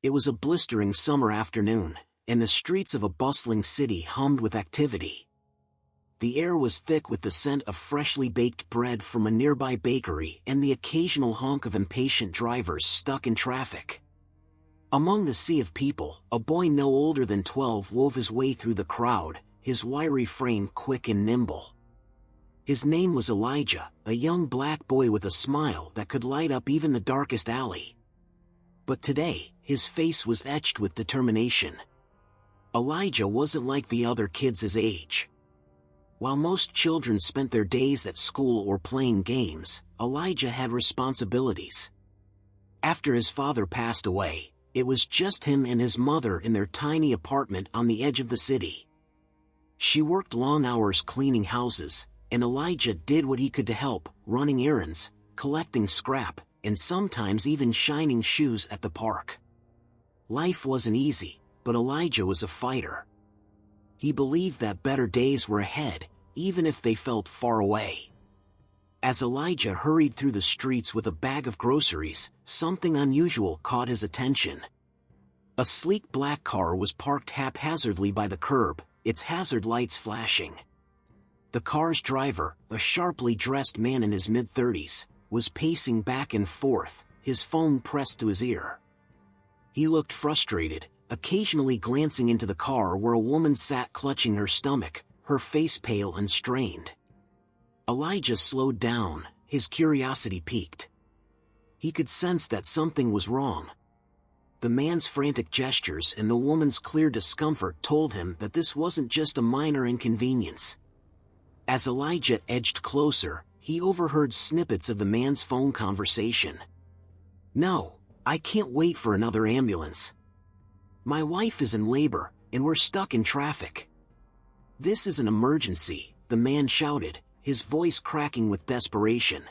It was a blistering summer afternoon, and the streets of a bustling city hummed with activity. The air was thick with the scent of freshly baked bread from a nearby bakery and the occasional honk of impatient drivers stuck in traffic. Among the sea of people, a boy no older than 12 wove his way through the crowd, his wiry frame quick and nimble. His name was Elijah, a young black boy with a smile that could light up even the darkest alley. But today, his face was etched with determination. Elijah wasn't like the other kids his age. While most children spent their days at school or playing games, Elijah had responsibilities. After his father passed away, it was just him and his mother in their tiny apartment on the edge of the city. She worked long hours cleaning houses, and Elijah did what he could to help, running errands, collecting scrap, and sometimes even shining shoes at the park. Life wasn't easy, but Elijah was a fighter. He believed that better days were ahead, even if they felt far away. As Elijah hurried through the streets with a bag of groceries, something unusual caught his attention. A sleek black car was parked haphazardly by the curb, its hazard lights flashing. The car's driver, a sharply dressed man in his mid-30s, was pacing back and forth, his phone pressed to his ear. He looked frustrated, occasionally glancing into the car where a woman sat clutching her stomach, her face pale and strained. Elijah slowed down, his curiosity piqued. He could sense that something was wrong. The man's frantic gestures and the woman's clear discomfort told him that this wasn't just a minor inconvenience. As Elijah edged closer, he overheard snippets of the man's phone conversation. "No, I can't wait for another ambulance. My wife is in labor, and we're stuck in traffic." "This is an emergency," the man shouted, his voice cracking with desperation.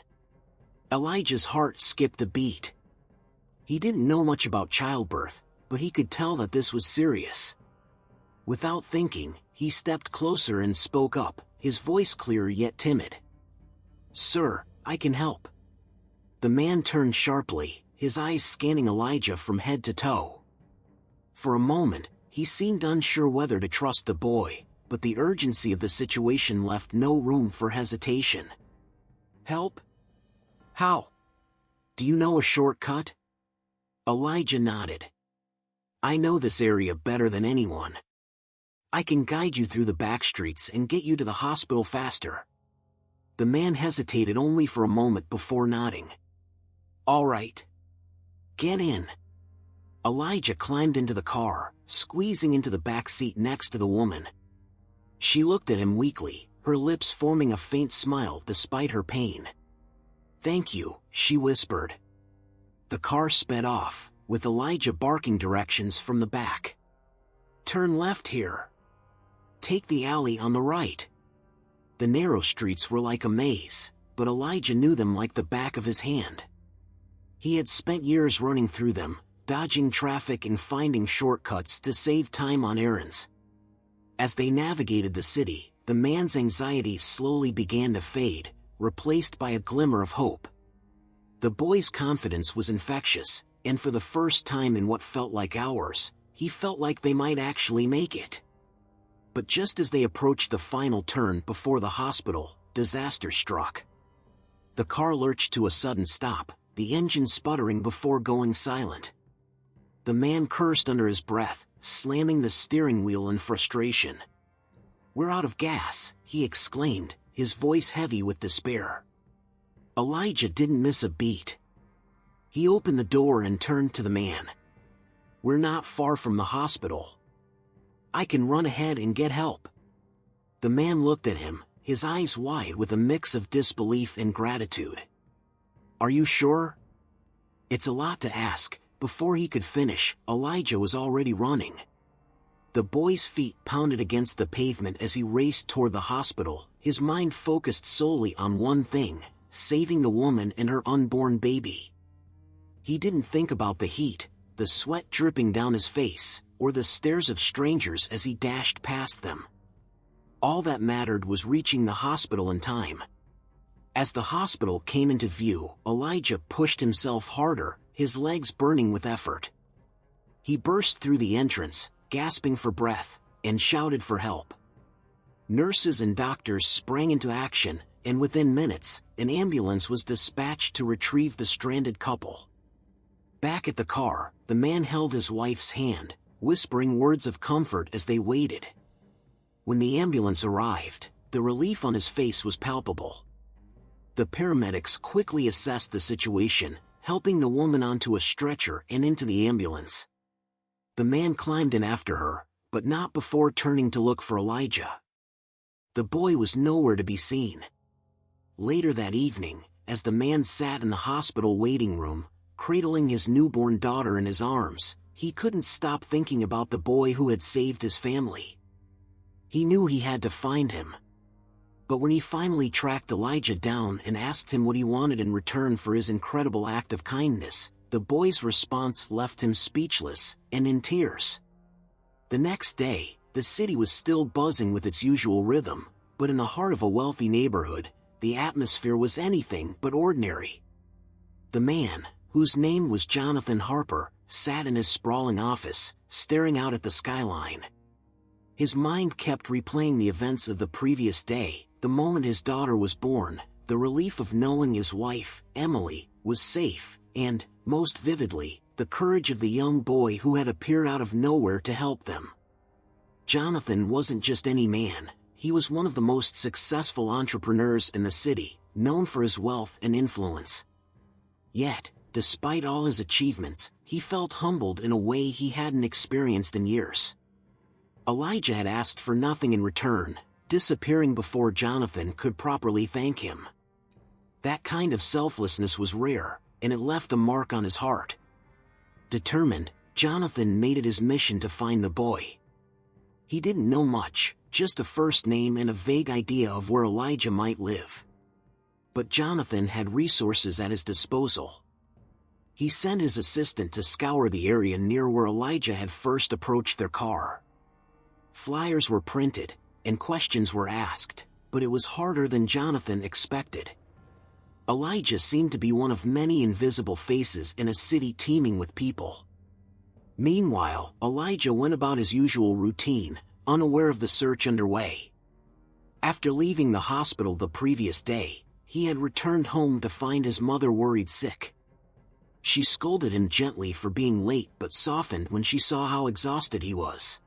Elijah's heart skipped a beat. He didn't know much about childbirth, but he could tell that this was serious. Without thinking, he stepped closer and spoke up, his voice clear yet timid. "Sir, I can help." The man turned sharply, his eyes scanning Elijah from head to toe. For a moment, he seemed unsure whether to trust the boy, but the urgency of the situation left no room for hesitation. "Help? How? Do you know a shortcut?" Elijah nodded. "I know this area better than anyone. I can guide you through the back streets and get you to the hospital faster." The man hesitated only for a moment before nodding. "All right. Get in." Elijah climbed into the car, squeezing into the back seat next to the woman. She looked at him weakly, her lips forming a faint smile despite her pain. "Thank you," she whispered. The car sped off, with Elijah barking directions from the back. "Turn left here. Take the alley on the right." The narrow streets were like a maze, but Elijah knew them like the back of his hand. He had spent years running through them, dodging traffic and finding shortcuts to save time on errands. As they navigated the city, the man's anxiety slowly began to fade, replaced by a glimmer of hope. The boy's confidence was infectious, and for the first time in what felt like hours, he felt like they might actually make it. But just as they approached the final turn before the hospital, disaster struck. The car lurched to a sudden stop, the engine sputtering before going silent. The man cursed under his breath, slamming the steering wheel in frustration. "We're out of gas," he exclaimed, his voice heavy with despair. Elijah didn't miss a beat. He opened the door and turned to the man. "We're not far from the hospital. I can run ahead and get help." The man looked at him, his eyes wide with a mix of disbelief and gratitude. "Are you sure?" "It's a lot to ask." Before he could finish, Elijah was already running. The boy's feet pounded against the pavement as he raced toward the hospital, his mind focused solely on one thing: saving the woman and her unborn baby. He didn't think about the heat, the sweat dripping down his face, or the stares of strangers as he dashed past them. All that mattered was reaching the hospital in time. As the hospital came into view, Elijah pushed himself harder, his legs burning with effort. He burst through the entrance, gasping for breath, and shouted for help. Nurses and doctors sprang into action, and within minutes, an ambulance was dispatched to retrieve the stranded couple. Back at the car, the man held his wife's hand, whispering words of comfort as they waited. When the ambulance arrived, the relief on his face was palpable. The paramedics quickly assessed the situation, helping the woman onto a stretcher and into the ambulance. The man climbed in after her, but not before turning to look for Elijah. The boy was nowhere to be seen. Later that evening, as the man sat in the hospital waiting room, cradling his newborn daughter in his arms, he couldn't stop thinking about the boy who had saved his family. He knew he had to find him. But when he finally tracked Elijah down and asked him what he wanted in return for his incredible act of kindness, the boy's response left him speechless and in tears. The next day, the city was still buzzing with its usual rhythm, but in the heart of a wealthy neighborhood, the atmosphere was anything but ordinary. The man, whose name was Jonathan Harper, sat in his sprawling office, staring out at the skyline. His mind kept replaying the events of the previous day, the moment his daughter was born, the relief of knowing his wife, Emily, was safe, and, most vividly, the courage of the young boy who had appeared out of nowhere to help them. Jonathan wasn't just any man, he was one of the most successful entrepreneurs in the city, known for his wealth and influence. Yet, despite all his achievements, he felt humbled in a way he hadn't experienced in years. Elijah had asked for nothing in return, disappearing before Jonathan could properly thank him. That kind of selflessness was rare, and it left a mark on his heart. Determined, Jonathan made it his mission to find the boy. He didn't know much, just a first name and a vague idea of where Elijah might live. But Jonathan had resources at his disposal. He sent his assistant to scour the area near where Elijah had first approached their car. Flyers were printed, and questions were asked, but it was harder than Jonathan expected. Elijah seemed to be one of many invisible faces in a city teeming with people. Meanwhile, Elijah went about his usual routine, unaware of the search underway. After leaving the hospital the previous day, he had returned home to find his mother worried sick. She scolded him gently for being late but softened when she saw how exhausted he was.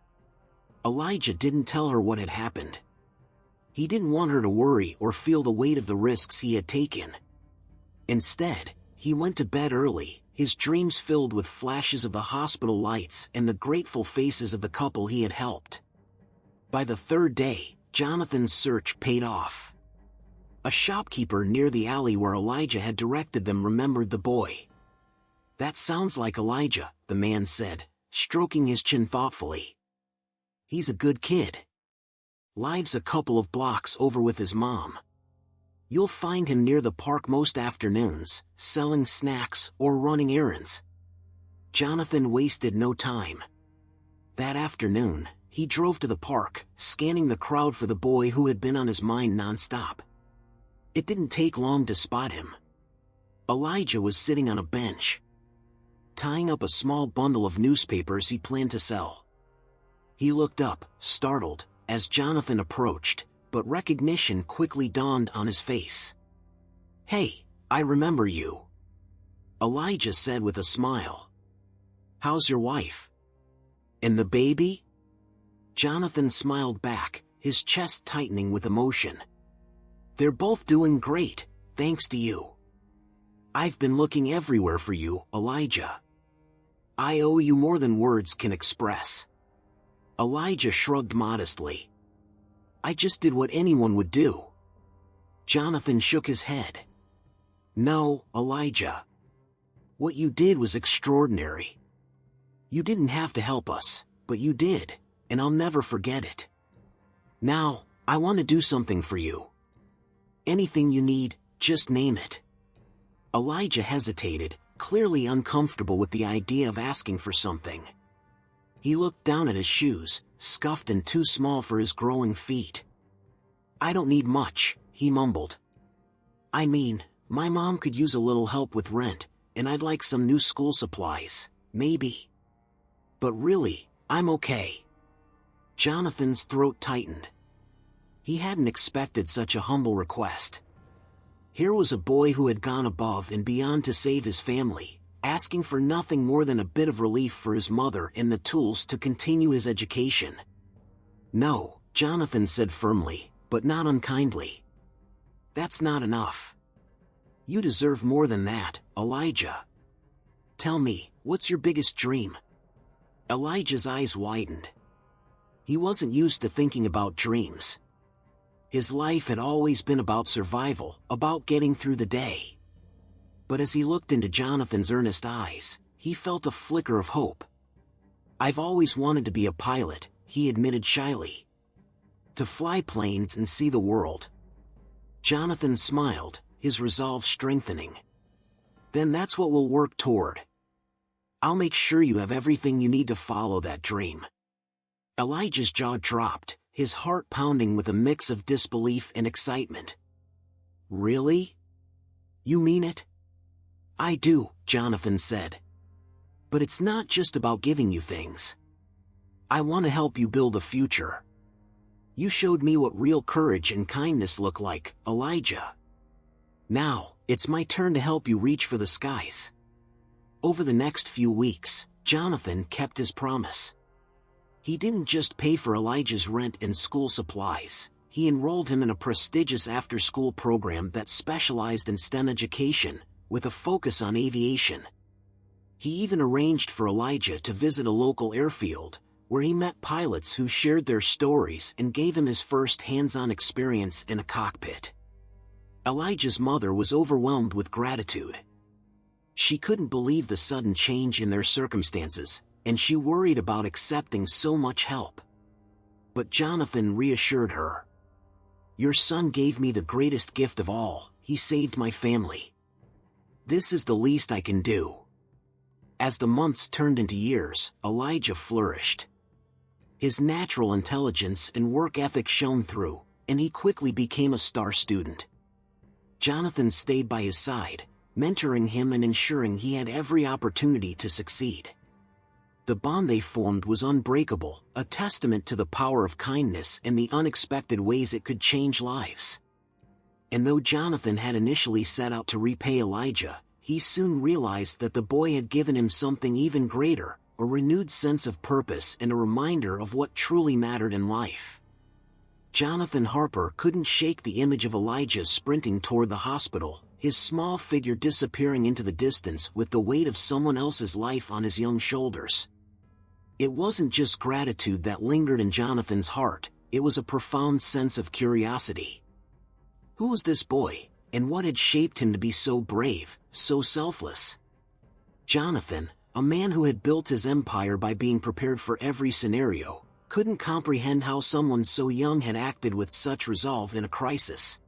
Elijah didn't tell her what had happened. He didn't want her to worry or feel the weight of the risks he had taken. Instead, he went to bed early, his dreams filled with flashes of the hospital lights and the grateful faces of the couple he had helped. By the third day, Jonathan's search paid off. A shopkeeper near the alley where Elijah had directed them remembered the boy. "That sounds like Elijah," the man said, stroking his chin thoughtfully. "He's a good kid. Lives a couple of blocks over with his mom. You'll find him near the park most afternoons, selling snacks or running errands." Jonathan wasted no time. That afternoon, he drove to the park, scanning the crowd for the boy who had been on his mind nonstop. It didn't take long to spot him. Elijah was sitting on a bench, tying up a small bundle of newspapers he planned to sell. He looked up, startled, as Jonathan approached, but recognition quickly dawned on his face. "Hey, I remember you," Elijah said with a smile. "How's your wife? And the baby?" Jonathan smiled back, his chest tightening with emotion. "They're both doing great, thanks to you. I've been looking everywhere for you, Elijah. I owe you more than words can express." Elijah shrugged modestly. "I just did what anyone would do." Jonathan shook his head. "No, Elijah. What you did was extraordinary. You didn't have to help us, but you did, and I'll never forget it. Now, I want to do something for you. Anything you need, just name it." Elijah hesitated, clearly uncomfortable with the idea of asking for something. He looked down at his shoes, scuffed and too small for his growing feet. "I don't need much," he mumbled. "I mean, my mom could use a little help with rent, and I'd like some new school supplies, maybe." But really, I'm okay." Jonathan's throat tightened. He hadn't expected such a humble request. Here was a boy who had gone above and beyond to save his family, asking for nothing more than a bit of relief for his mother and the tools to continue his education. "No," Jonathan said firmly, but not unkindly. "That's not enough. You deserve more than that, Elijah. Tell me, what's your biggest dream?" Elijah's eyes widened. He wasn't used to thinking about dreams. His life had always been about survival, about getting through the day. But as he looked into Jonathan's earnest eyes, he felt a flicker of hope. "I've always wanted to be a pilot," he admitted shyly. "To fly planes and see the world." Jonathan smiled, his resolve strengthening. "Then that's what we'll work toward. I'll make sure you have everything you need to follow that dream." Elijah's jaw dropped, his heart pounding with a mix of disbelief and excitement. "Really? You mean it?" "I do," Jonathan said. "But it's not just about giving you things. I want to help you build a future. You showed me what real courage and kindness look like, Elijah. Now, it's my turn to help you reach for the skies." Over the next few weeks, Jonathan kept his promise. He didn't just pay for Elijah's rent and school supplies, he enrolled him in a prestigious after-school program that specialized in STEM education, with a focus on aviation. He even arranged for Elijah to visit a local airfield, where he met pilots who shared their stories and gave him his first hands-on experience in a cockpit. Elijah's mother was overwhelmed with gratitude. She couldn't believe the sudden change in their circumstances, and she worried about accepting so much help. But Jonathan reassured her. "Your son gave me the greatest gift of all, he saved my family. This is the least I can do." As the months turned into years, Elijah flourished. His natural intelligence and work ethic shone through, and he quickly became a star student. Jonathan stayed by his side, mentoring him and ensuring he had every opportunity to succeed. The bond they formed was unbreakable, a testament to the power of kindness and the unexpected ways it could change lives. And though Jonathan had initially set out to repay Elijah, he soon realized that the boy had given him something even greater, a renewed sense of purpose and a reminder of what truly mattered in life. Jonathan Harper couldn't shake the image of Elijah sprinting toward the hospital, his small figure disappearing into the distance with the weight of someone else's life on his young shoulders. It wasn't just gratitude that lingered in Jonathan's heart, it was a profound sense of curiosity. Who was this boy, and what had shaped him to be so brave, so selfless? Jonathan, a man who had built his empire by being prepared for every scenario, couldn't comprehend how someone so young had acted with such resolve in a crisis.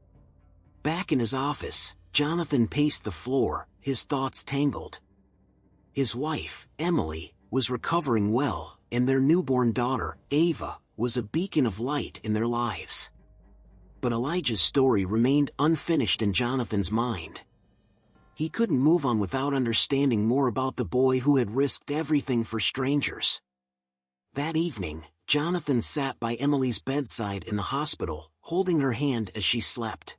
Back in his office, Jonathan paced the floor, his thoughts tangled. His wife, Emily, was recovering well, and their newborn daughter, Ava, was a beacon of light in their lives. But Elijah's story remained unfinished in Jonathan's mind. He couldn't move on without understanding more about the boy who had risked everything for strangers. That evening, Jonathan sat by Emily's bedside in the hospital, holding her hand as she slept.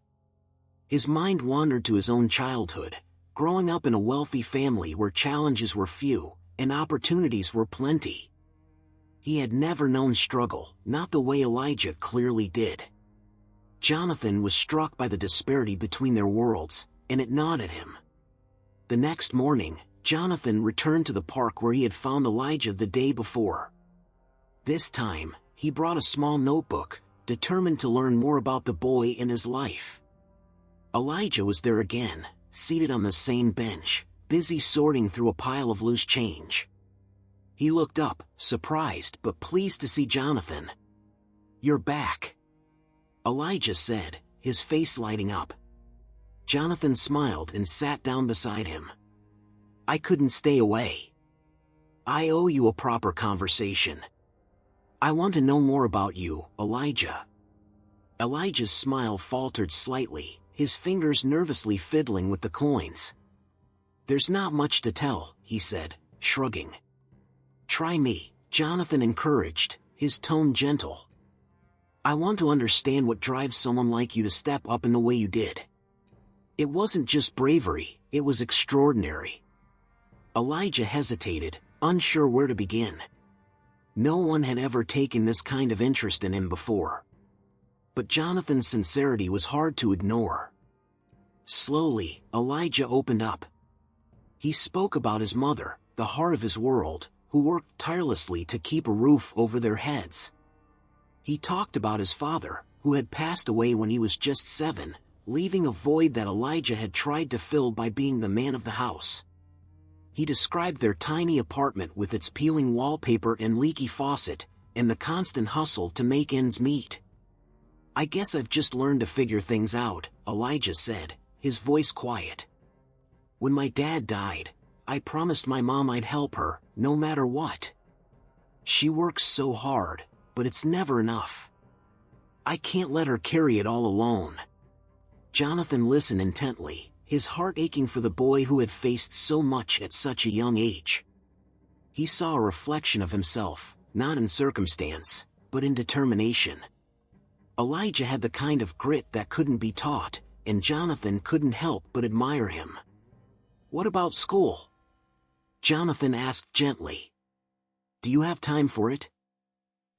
His mind wandered to his own childhood, growing up in a wealthy family where challenges were few, and opportunities were plenty. He had never known struggle, not the way Elijah clearly did. Jonathan was struck by the disparity between their worlds, and it gnawed at him. The next morning, Jonathan returned to the park where he had found Elijah the day before. This time, he brought a small notebook, determined to learn more about the boy in his life. Elijah was there again, seated on the same bench, busy sorting through a pile of loose change. He looked up, surprised but pleased to see Jonathan. "You're back," Elijah said, his face lighting up. Jonathan smiled and sat down beside him. "I couldn't stay away. I owe you a proper conversation. I want to know more about you, Elijah." Elijah's smile faltered slightly, his fingers nervously fiddling with the coins. "There's not much to tell," he said, shrugging. Try me, Jonathan encouraged, his tone gentle. I want to understand what drives someone like you to step up in the way you did. It wasn't just bravery, it was extraordinary. Elijah hesitated, unsure where to begin. No one had ever taken this kind of interest in him before. But Jonathan's sincerity was hard to ignore. Slowly, Elijah opened up. He spoke about his mother, the heart of his world, who worked tirelessly to keep a roof over their heads. He talked about his father, who had passed away when he was just 7, leaving a void that Elijah had tried to fill by being the man of the house. He described their tiny apartment with its peeling wallpaper and leaky faucet, and the constant hustle to make ends meet. I guess I've just learned to figure things out, Elijah said, his voice quiet. When my dad died, I promised my mom I'd help her, no matter what. She works so hard, but it's never enough. I can't let her carry it all alone. Jonathan listened intently, his heart aching for the boy who had faced so much at such a young age. He saw a reflection of himself, not in circumstance, but in determination. Elijah had the kind of grit that couldn't be taught, and Jonathan couldn't help but admire him. What about school? Jonathan asked gently. Do you have time for it?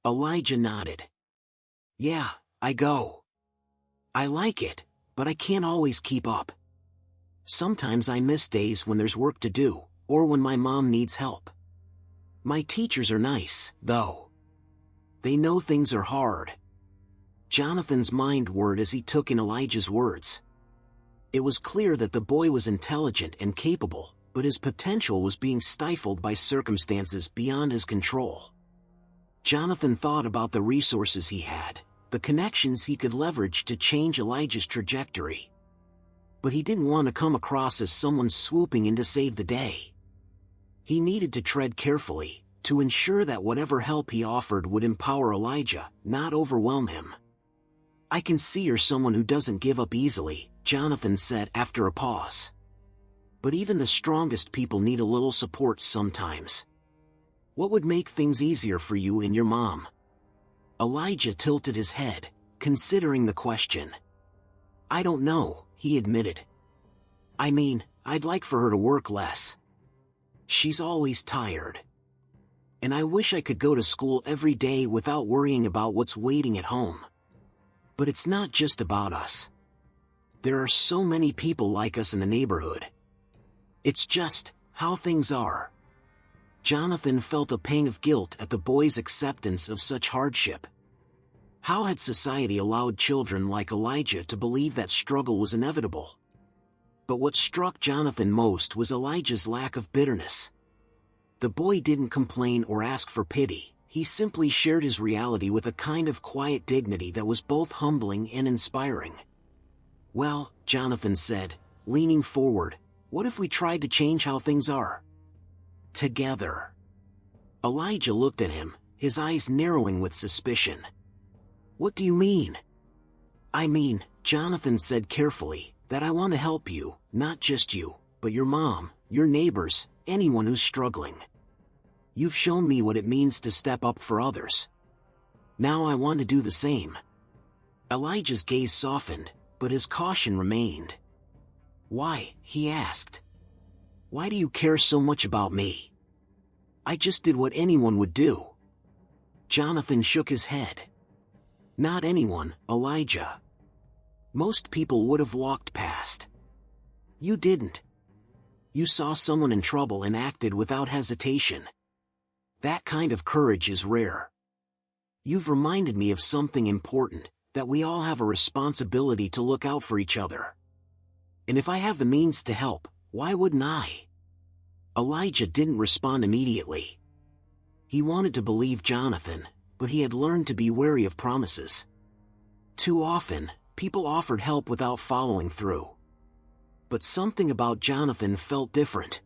Elijah nodded. Yeah, I go. I like it, but I can't always keep up. Sometimes I miss days when there's work to do, or when my mom needs help. My teachers are nice, though. They know things are hard. Jonathan's mind whirred as he took in Elijah's words. It was clear that the boy was intelligent and capable, but his potential was being stifled by circumstances beyond his control. Jonathan thought about the resources he had, the connections he could leverage to change Elijah's trajectory. But he didn't want to come across as someone swooping in to save the day. He needed to tread carefully, to ensure that whatever help he offered would empower Elijah, not overwhelm him. I can see you're someone who doesn't give up easily, Jonathan said after a pause. But even the strongest people need a little support sometimes. What would make things easier for you and your mom? Elijah tilted his head, considering the question. I don't know, he admitted. I mean, I'd like for her to work less. She's always tired. And I wish I could go to school every day without worrying about what's waiting at home. But it's not just about us. There are so many people like us in the neighborhood. It's just how things are. Jonathan felt a pang of guilt at the boy's acceptance of such hardship. How had society allowed children like Elijah to believe that struggle was inevitable? But what struck Jonathan most was Elijah's lack of bitterness. The boy didn't complain or ask for pity, he simply shared his reality with a kind of quiet dignity that was both humbling and inspiring. Well, Jonathan said, leaning forward, what if we tried to change how things are? Together. Elijah looked at him, his eyes narrowing with suspicion. What do you mean? I mean, Jonathan said carefully, that I want to help you, not just you, but your mom, your neighbors, anyone who's struggling. You've shown me what it means to step up for others. Now I want to do the same. Elijah's gaze softened, but his caution remained. Why? He asked. Why do you care so much about me? I just did what anyone would do. Jonathan shook his head. Not anyone, Elijah. Most people would have walked past. You didn't. You saw someone in trouble and acted without hesitation. That kind of courage is rare. You've reminded me of something important, that we all have a responsibility to look out for each other. And if I have the means to help, why wouldn't I? Elijah didn't respond immediately. He wanted to believe Jonathan, but he had learned to be wary of promises. Too often, people offered help without following through. But something about Jonathan felt different.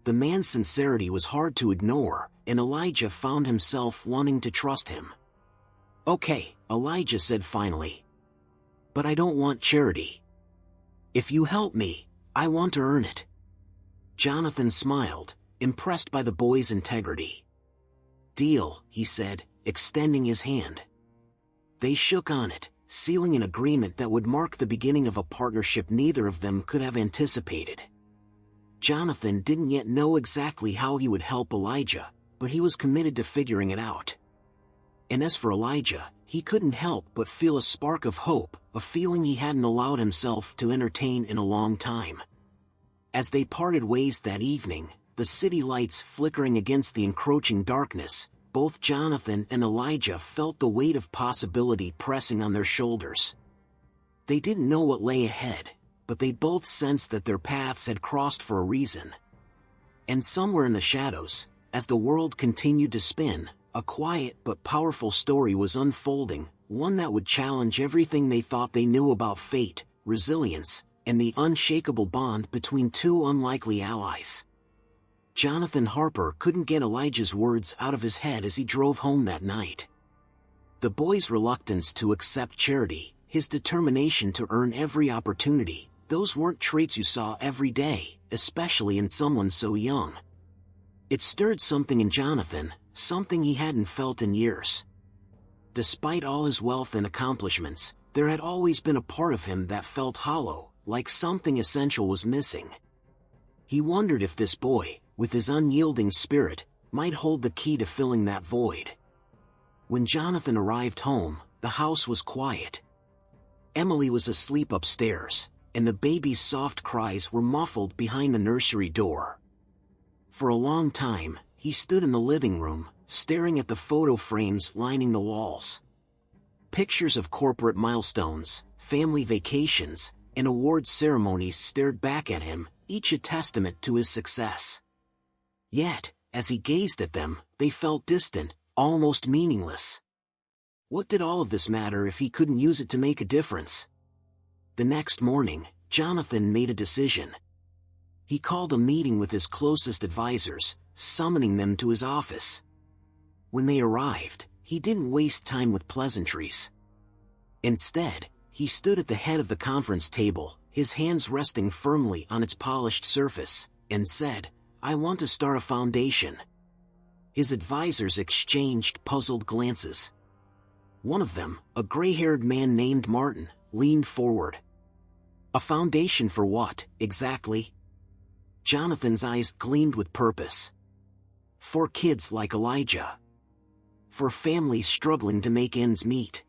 The man's sincerity was hard to ignore, and Elijah found himself wanting to trust him. Okay, Elijah said finally. But I don't want charity. If you help me, I want to earn it. Jonathan smiled, impressed by the boy's integrity. deal," he said, extending his hand. They shook on it, sealing an agreement that would mark the beginning of a partnership neither of them could have anticipated. Jonathan didn't yet know exactly how he would help Elijah, but he was committed to figuring it out. And as for Elijah, he couldn't help but feel a spark of hope, a feeling he hadn't allowed himself to entertain in a long time. As they parted ways that evening, the city lights flickering against the encroaching darkness, both Jonathan and Elijah felt the weight of possibility pressing on their shoulders. They didn't know what lay ahead, but they both sensed that their paths had crossed for a reason. And somewhere in the shadows, as the world continued to spin, a quiet but powerful story was unfolding, one that would challenge everything they thought they knew about fate, resilience, and the unshakable bond between two unlikely allies. Jonathan Harper couldn't get Elijah's words out of his head as he drove home that night. The boy's reluctance to accept charity, his determination to earn every opportunity, those weren't traits you saw every day, especially in someone so young. It stirred something in Jonathan, something he hadn't felt in years. Despite all his wealth and accomplishments, there had always been a part of him that felt hollow, like something essential was missing. He wondered if this boy, with his unyielding spirit, might hold the key to filling that void. When Jonathan arrived home, the house was quiet. Emily was asleep upstairs, and the baby's soft cries were muffled behind the nursery door. For a long time, he stood in the living room, staring at the photo frames lining the walls. Pictures of corporate milestones, family vacations, and award ceremonies stared back at him, each a testament to his success. Yet, as he gazed at them, they felt distant, almost meaningless. What did all of this matter if he couldn't use it to make a difference? The next morning, Jonathan made a decision. He called a meeting with his closest advisors, summoning them to his office. When they arrived, he didn't waste time with pleasantries. Instead, he stood at the head of the conference table, his hands resting firmly on its polished surface, and said, "I want to start a foundation." His advisors exchanged puzzled glances. One of them, a gray-haired man named Martin, leaned forward. "A foundation for what, exactly?" Jonathan's eyes gleamed with purpose. "For kids like Elijah. For families struggling to make ends meet.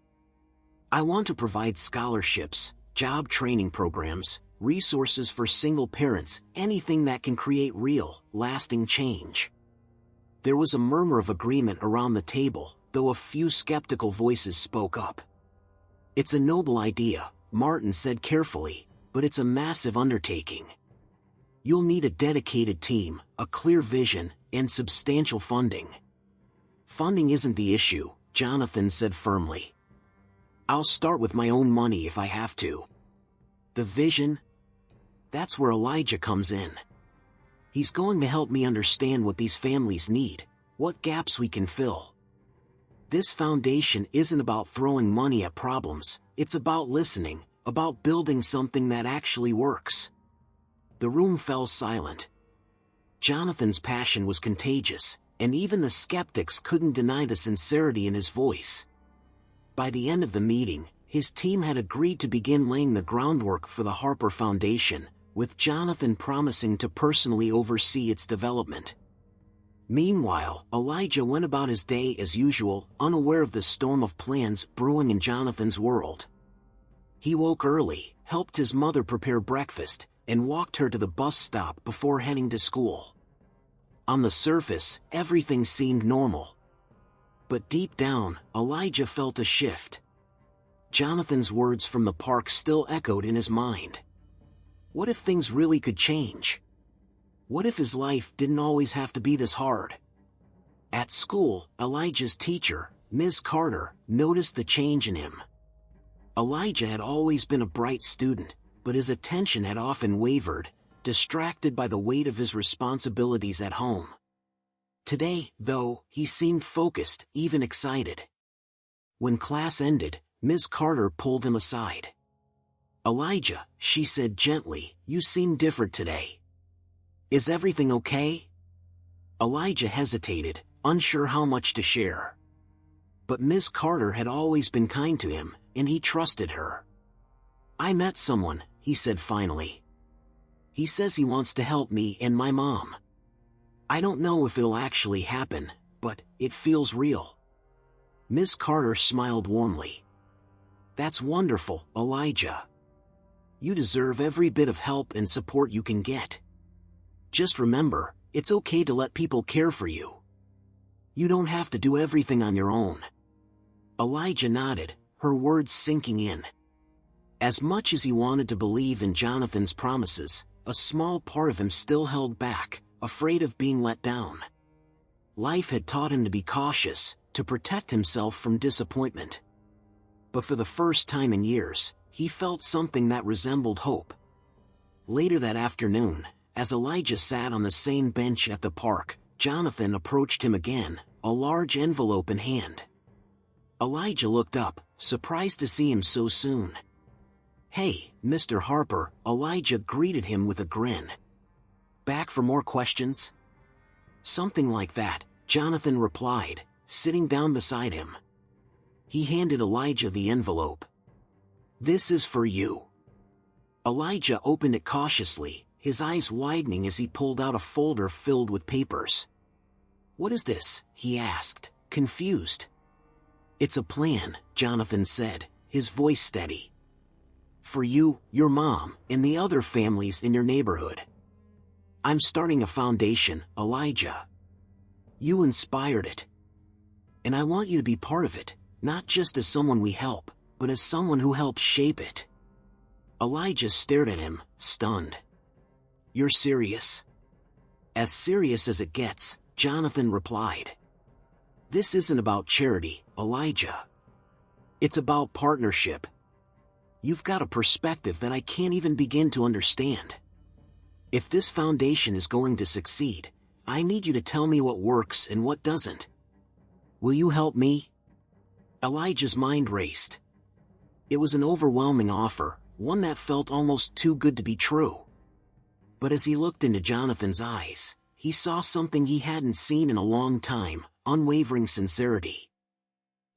I want to provide scholarships, job training programs, resources for single parents, anything that can create real, lasting change." There was a murmur of agreement around the table, though a few skeptical voices spoke up. "It's a noble idea," Martin said carefully, "but it's a massive undertaking. You'll need a dedicated team, a clear vision, and substantial funding." "Funding isn't the issue," Jonathan said firmly. "I'll start with my own money if I have to." "The vision? That's where Elijah comes in. He's going to help me understand what these families need, what gaps we can fill. This foundation isn't about throwing money at problems, it's about listening, about building something that actually works." The room fell silent. Jonathan's passion was contagious, and even the skeptics couldn't deny the sincerity in his voice. By the end of the meeting, his team had agreed to begin laying the groundwork for the Harper Foundation, with Jonathan promising to personally oversee its development. Meanwhile, Elijah went about his day as usual, unaware of the storm of plans brewing in Jonathan's world. He woke early, helped his mother prepare breakfast, and walked her to the bus stop before heading to school. On the surface, everything seemed normal. But deep down, Elijah felt a shift. Jonathan's words from the park still echoed in his mind. What if things really could change? What if his life didn't always have to be this hard? At school, Elijah's teacher, Ms. Carter, noticed the change in him. Elijah had always been a bright student, but his attention had often wavered, distracted by the weight of his responsibilities at home. Today, though, he seemed focused, even excited. When class ended, Ms. Carter pulled him aside. "Elijah," she said gently, "you seem different today. Is everything okay?" Elijah hesitated, unsure how much to share. But Ms. Carter had always been kind to him, and he trusted her. "I met someone," he said finally. "He says he wants to help me and my mom. I don't know if it'll actually happen, but it feels real." Ms. Carter smiled warmly. "That's wonderful, Elijah. You deserve every bit of help and support you can get. Just remember, it's okay to let people care for you. You don't have to do everything on your own." Elijah nodded, her words sinking in. As much as he wanted to believe in Jonathan's promises, a small part of him still held back, afraid of being let down. Life had taught him to be cautious, to protect himself from disappointment. But for the first time in years, he felt something that resembled hope. Later that afternoon, as Elijah sat on the same bench at the park, Jonathan approached him again, a large envelope in hand. Elijah looked up, surprised to see him so soon. "Hey, Mr. Harper," Elijah greeted him with a grin. "Back for more questions?" "Something like that," Jonathan replied, sitting down beside him. He handed Elijah the envelope. "This is for you." Elijah opened it cautiously, his eyes widening as he pulled out a folder filled with papers. "What is this?" he asked, confused. "It's a plan," Jonathan said, his voice steady. "For you, your mom, and the other families in your neighborhood. I'm starting a foundation, Elijah. You inspired it. And I want you to be part of it, not just as someone we help, but as someone who helps shape it." Elijah stared at him, stunned. "You're serious?" "As serious as it gets," Jonathan replied. "This isn't about charity, Elijah. It's about partnership. You've got a perspective that I can't even begin to understand. If this foundation is going to succeed, I need you to tell me what works and what doesn't. Will you help me?" Elijah's mind raced. It was an overwhelming offer, one that felt almost too good to be true. But as he looked into Jonathan's eyes, he saw something he hadn't seen in a long time, unwavering sincerity.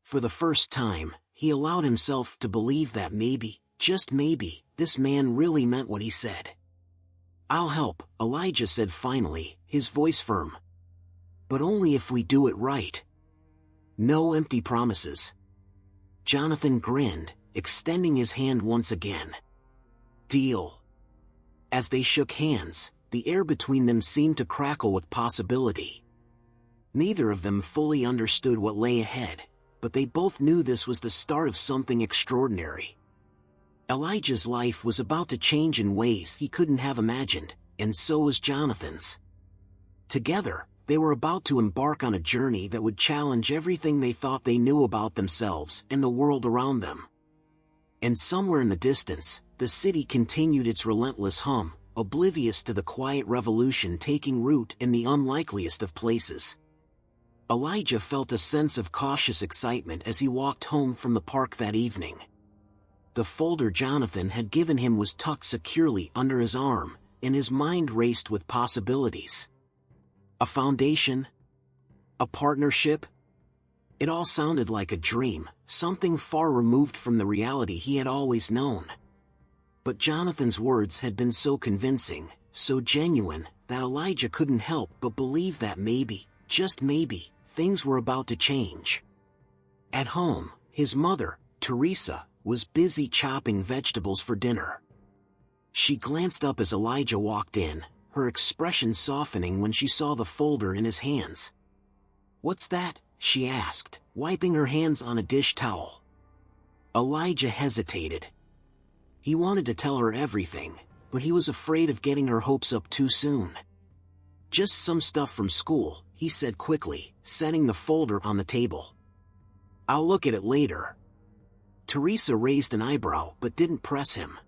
For the first time, he allowed himself to believe that maybe, just maybe, this man really meant what he said. "I'll help," Elijah said finally, his voice firm. "But only if we do it right. No empty promises." Jonathan grinned, extending his hand once again. "Deal." As they shook hands, the air between them seemed to crackle with possibility. Neither of them fully understood what lay ahead, but they both knew this was the start of something extraordinary. Elijah's life was about to change in ways he couldn't have imagined, and so was Jonathan's. Together, they were about to embark on a journey that would challenge everything they thought they knew about themselves and the world around them. And somewhere in the distance, the city continued its relentless hum, oblivious to the quiet revolution taking root in the unlikeliest of places. Elijah felt a sense of cautious excitement as he walked home from the park that evening. The folder Jonathan had given him was tucked securely under his arm, and his mind raced with possibilities. A foundation? A partnership? It all sounded like a dream, something far removed from the reality he had always known. But Jonathan's words had been so convincing, so genuine, that Elijah couldn't help but believe that maybe, just maybe, things were about to change. At home, his mother, Teresa, was busy chopping vegetables for dinner. She glanced up as Elijah walked in, her expression softening when she saw the folder in his hands. "What's that?" she asked, wiping her hands on a dish towel. Elijah hesitated. He wanted to tell her everything, but he was afraid of getting her hopes up too soon. "Just some stuff from school," he said quickly, setting the folder on the table. "I'll look at it later." Teresa raised an eyebrow but didn't press him.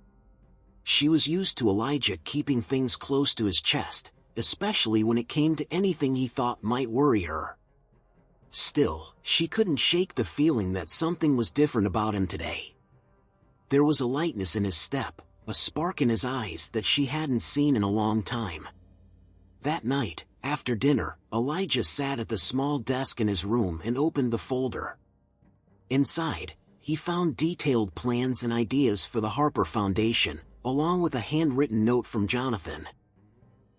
She was used to Elijah keeping things close to his chest, especially when it came to anything he thought might worry her. Still, she couldn't shake the feeling that something was different about him today. There was a lightness in his step, a spark in his eyes that she hadn't seen in a long time. That night, After dinner, Elijah sat at the small desk in his room and opened the folder. Inside, he found detailed plans and ideas for the Harper Foundation, along with a handwritten note from Jonathan.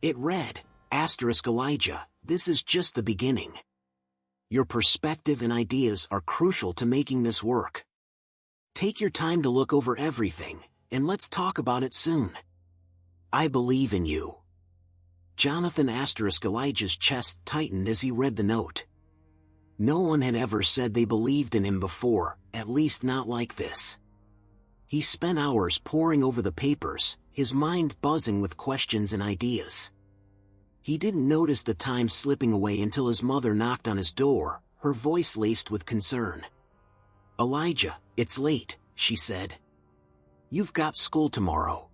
It read, Elijah, this is just the beginning. Your perspective and ideas are crucial to making this work. Take your time to look over everything, and let's talk about it soon. I believe in you. Jonathan Elijah's chest tightened as he read the note. No one had ever said they believed in him before, at least not like this. He spent hours poring over the papers, his mind buzzing with questions and ideas. He didn't notice the time slipping away until his mother knocked on his door, her voice laced with concern. Elijah, it's late, she said. You've got school tomorrow.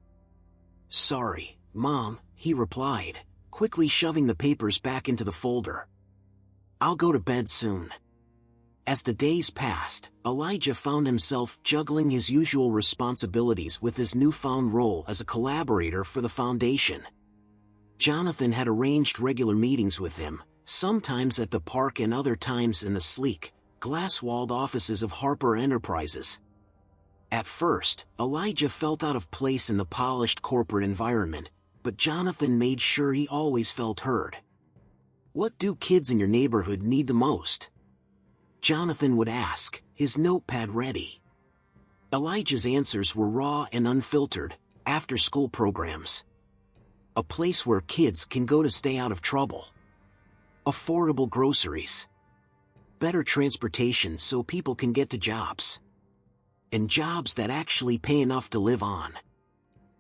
Sorry, Mom, he replied, quickly shoving the papers back into the folder. I'll go to bed soon. As the days passed, Elijah found himself juggling his usual responsibilities with his newfound role as a collaborator for the foundation. Jonathan had arranged regular meetings with him, sometimes at the park and other times in the sleek, glass-walled offices of Harper Enterprises. At first, Elijah felt out of place in the polished corporate environment, but Jonathan made sure he always felt heard. What do kids in your neighborhood need the most? Jonathan would ask, his notepad ready. Elijah's answers were raw and unfiltered, after-school programs. A place where kids can go to stay out of trouble. Affordable groceries. Better transportation so people can get to jobs. And jobs that actually pay enough to live on.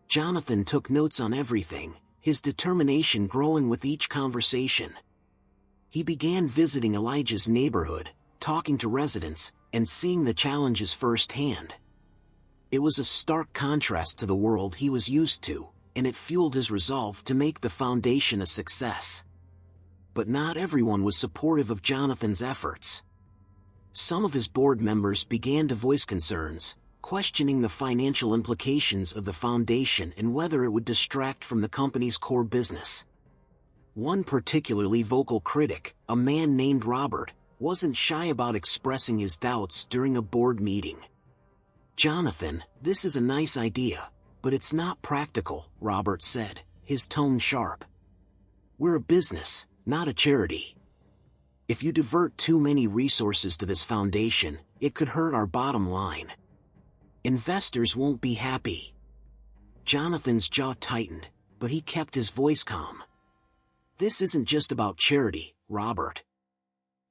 Jonathan took notes on everything, his determination growing with each conversation. He began visiting Elijah's neighborhood, talking to residents, and seeing the challenges firsthand. It was a stark contrast to the world he was used to, and it fueled his resolve to make the foundation a success. But not everyone was supportive of Jonathan's efforts. Some of his board members began to voice concerns, questioning the financial implications of the foundation and whether it would distract from the company's core business. One particularly vocal critic, a man named Robert, wasn't shy about expressing his doubts during a board meeting. Jonathan, this is a nice idea, but it's not practical, Robert said, his tone sharp. We're a business, not a charity. If you divert too many resources to this foundation, it could hurt our bottom line. Investors won't be happy. Jonathan's jaw tightened, but he kept his voice calm. This isn't just about charity, Robert.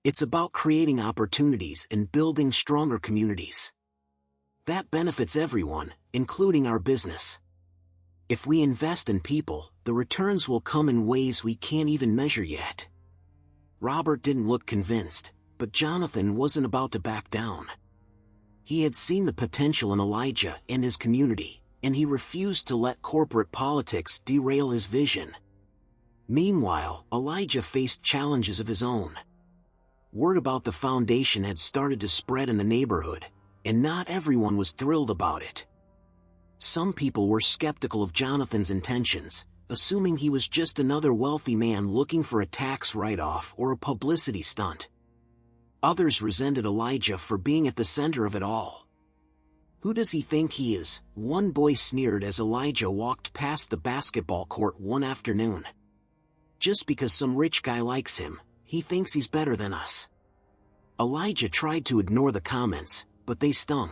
It's about creating opportunities and building stronger communities. That benefits everyone, including our business. If we invest in people, the returns will come in ways we can't even measure yet. Robert didn't look convinced, but Jonathan wasn't about to back down. He had seen the potential in Elijah and his community, and he refused to let corporate politics derail his vision. Meanwhile, Elijah faced challenges of his own. Word about the foundation had started to spread in the neighborhood, and not everyone was thrilled about it. Some people were skeptical of Jonathan's intentions, assuming he was just another wealthy man looking for a tax write-off or a publicity stunt. Others resented Elijah for being at the center of it all. Who does he think he is? One boy sneered as Elijah walked past the basketball court one afternoon. Just because some rich guy likes him, he thinks he's better than us. Elijah tried to ignore the comments, but they stung.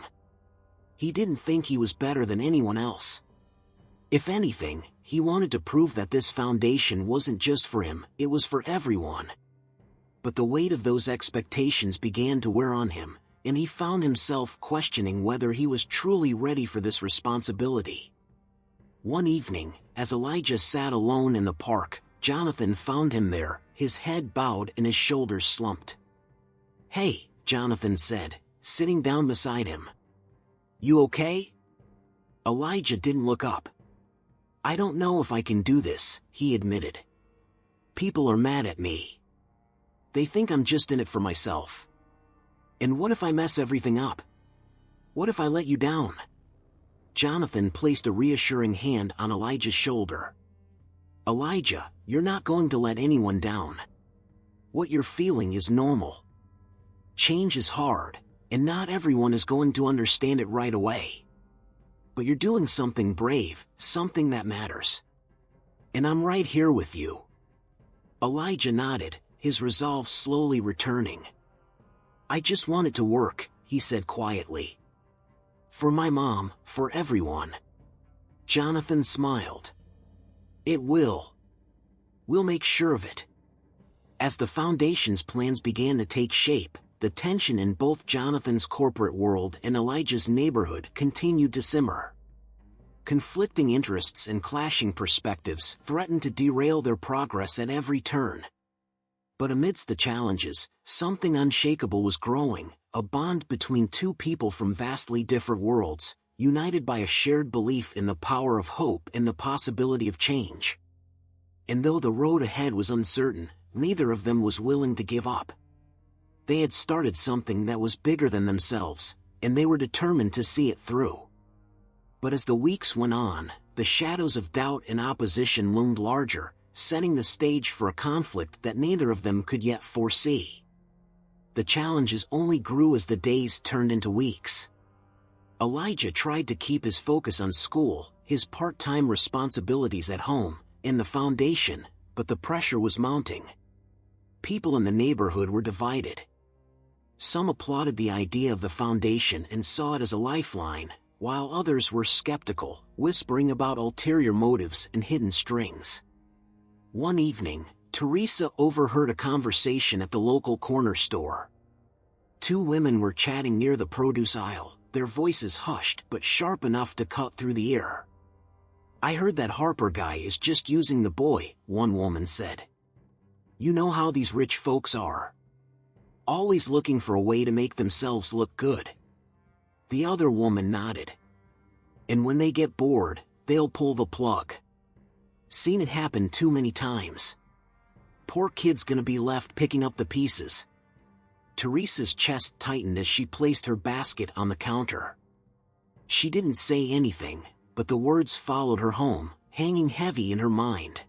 He didn't think he was better than anyone else. If anything, he wanted to prove that this foundation wasn't just for him, it was for everyone. But the weight of those expectations began to wear on him, and he found himself questioning whether he was truly ready for this responsibility. One evening, as Elijah sat alone in the park, Jonathan found him there, his head bowed and his shoulders slumped. "Hey," Jonathan said, sitting down beside him. "You okay?" Elijah didn't look up. "I don't know if I can do this," he admitted. "People are mad at me. They think I'm just in it for myself. And what if I mess everything up? What if I let you down?" Jonathan placed a reassuring hand on Elijah's shoulder. Elijah, you're not going to let anyone down. What you're feeling is normal. Change is hard, and not everyone is going to understand it right away. But you're doing something brave, something that matters. And I'm right here with you. Elijah nodded, his resolve slowly returning. I just want it to work, he said quietly. For my mom, for everyone. Jonathan smiled. It will. We'll make sure of it. As the foundation's plans began to take shape, the tension in both Jonathan's corporate world and Elijah's neighborhood continued to simmer. Conflicting interests and clashing perspectives threatened to derail their progress at every turn. But amidst the challenges, something unshakable was growing, a bond between two people from vastly different worlds, united by a shared belief in the power of hope and the possibility of change. And though the road ahead was uncertain, neither of them was willing to give up. They had started something that was bigger than themselves, and they were determined to see it through. But as the weeks went on, the shadows of doubt and opposition loomed larger, setting the stage for a conflict that neither of them could yet foresee. The challenges only grew as the days turned into weeks. Elijah tried to keep his focus on school, his part-time responsibilities at home, and the foundation, but the pressure was mounting. People in the neighborhood were divided. Some applauded the idea of the foundation and saw it as a lifeline, while others were skeptical, whispering about ulterior motives and hidden strings. One evening, Teresa overheard a conversation at the local corner store. Two women were chatting near the produce aisle, their voices hushed but sharp enough to cut through the air. I heard that Harper guy is just using the boy, one woman said. You know how these rich folks are. Always looking for a way to make themselves look good. The other woman nodded. And when they get bored, they'll pull the plug. Seen it happen too many times. Poor kid's gonna be left picking up the pieces. Teresa's chest tightened as she placed her basket on the counter. She didn't say anything, but the words followed her home, hanging heavy in her mind.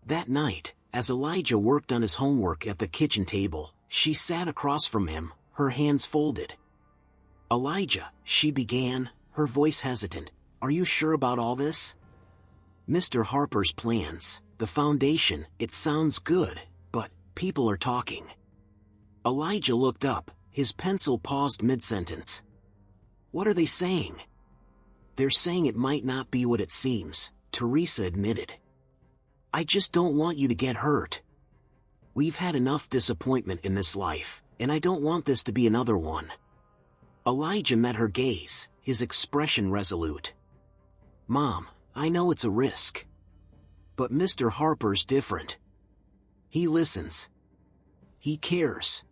That night, as Elijah worked on his homework at the kitchen table, she sat across from him, her hands folded. Elijah, she began, her voice hesitant, are you sure about all this? Mr. Harper's plans, the foundation, it sounds good, but people are talking. Elijah looked up, his pencil paused mid-sentence. What are they saying? They're saying it might not be what it seems, Teresa admitted. I just don't want you to get hurt. We've had enough disappointment in this life, and I don't want this to be another one. Elijah met her gaze, his expression resolute. Mom, I know it's a risk. But Mr. Harper's different. He listens. He cares.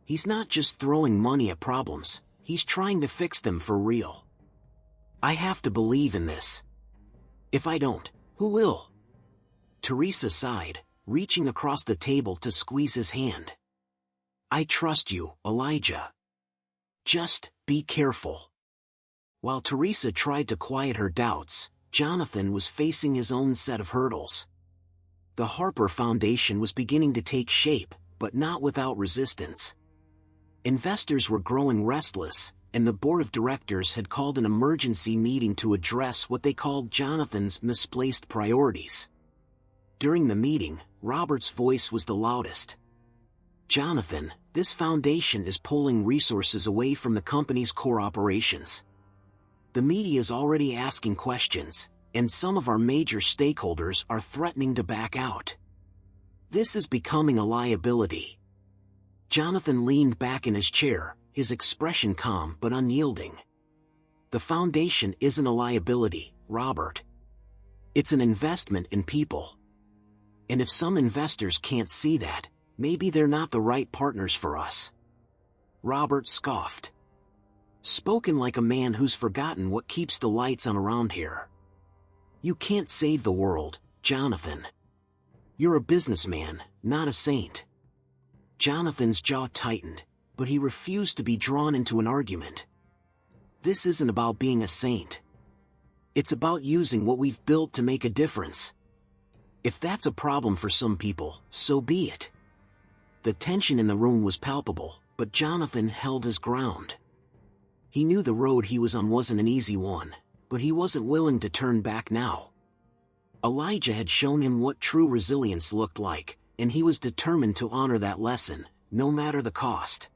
He's not just throwing money at problems, he's trying to fix them for real. I have to believe in this. If I don't, who will? Teresa sighed, reaching across the table to squeeze his hand. I trust you, Elijah. Just be careful. While Teresa tried to quiet her doubts, Jonathan was facing his own set of hurdles. The Harper Foundation was beginning to take shape, but not without resistance. Investors were growing restless, and the board of directors had called an emergency meeting to address what they called Jonathan's misplaced priorities. During the meeting, Robert's voice was the loudest. Jonathan, this foundation is pulling resources away from the company's core operations. The media is already asking questions, and some of our major stakeholders are threatening to back out. This is becoming a liability. Jonathan leaned back in his chair, his expression calm but unyielding. The foundation isn't a liability, Robert. It's an investment in people. And if some investors can't see that, maybe they're not the right partners for us. Robert scoffed. Spoken like a man who's forgotten what keeps the lights on around here. You can't save the world, Jonathan. You're a businessman, not a saint. Jonathan's jaw tightened, but he refused to be drawn into an argument. This isn't about being a saint. It's about using what we've built to make a difference. If that's a problem for some people, so be it. The tension in the room was palpable, but Jonathan held his ground. He knew the road he was on wasn't an easy one, but he wasn't willing to turn back now. Elijah had shown him what true resilience looked like, and he was determined to honor that lesson, no matter the cost.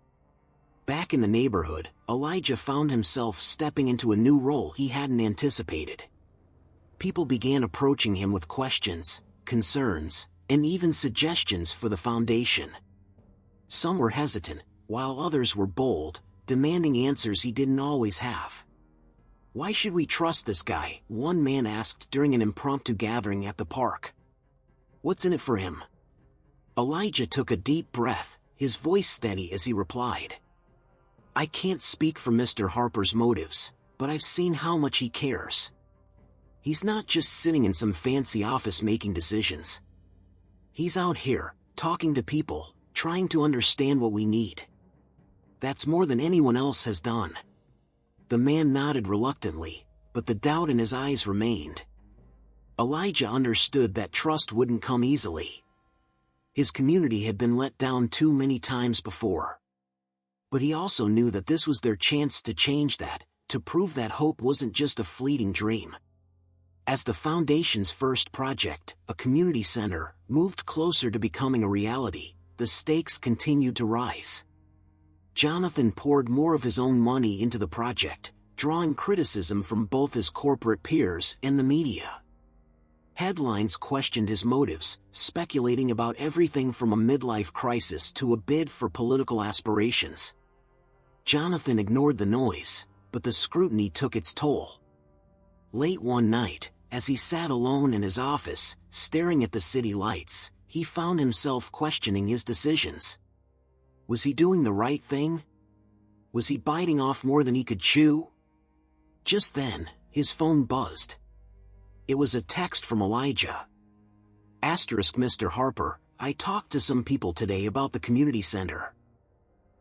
Back in the neighborhood, Elijah found himself stepping into a new role he hadn't anticipated. People began approaching him with questions, concerns, and even suggestions for the foundation. Some were hesitant, while others were bold, demanding answers he didn't always have. "Why should we trust this guy?" one man asked during an impromptu gathering at the park. "What's in it for him?" Elijah took a deep breath, his voice steady as he replied. "I can't speak for Mr. Harper's motives, but I've seen how much he cares. He's not just sitting in some fancy office making decisions. He's out here, talking to people, trying to understand what we need. That's more than anyone else has done." The man nodded reluctantly, but the doubt in his eyes remained. Elijah understood that trust wouldn't come easily. His community had been let down too many times before. But he also knew that this was their chance to change that, to prove that hope wasn't just a fleeting dream. As the Foundation's first project, a community center, moved closer to becoming a reality, the stakes continued to rise. Jonathan poured more of his own money into the project, drawing criticism from both his corporate peers and the media. Headlines questioned his motives, speculating about everything from a midlife crisis to a bid for political aspirations. Jonathan ignored the noise, but the scrutiny took its toll. Late one night, as he sat alone in his office, staring at the city lights, he found himself questioning his decisions. Was he doing the right thing? Was he biting off more than he could chew? Just then, his phone buzzed. It was a text from Elijah. Mr. Harper, I talked to some people today about the community center.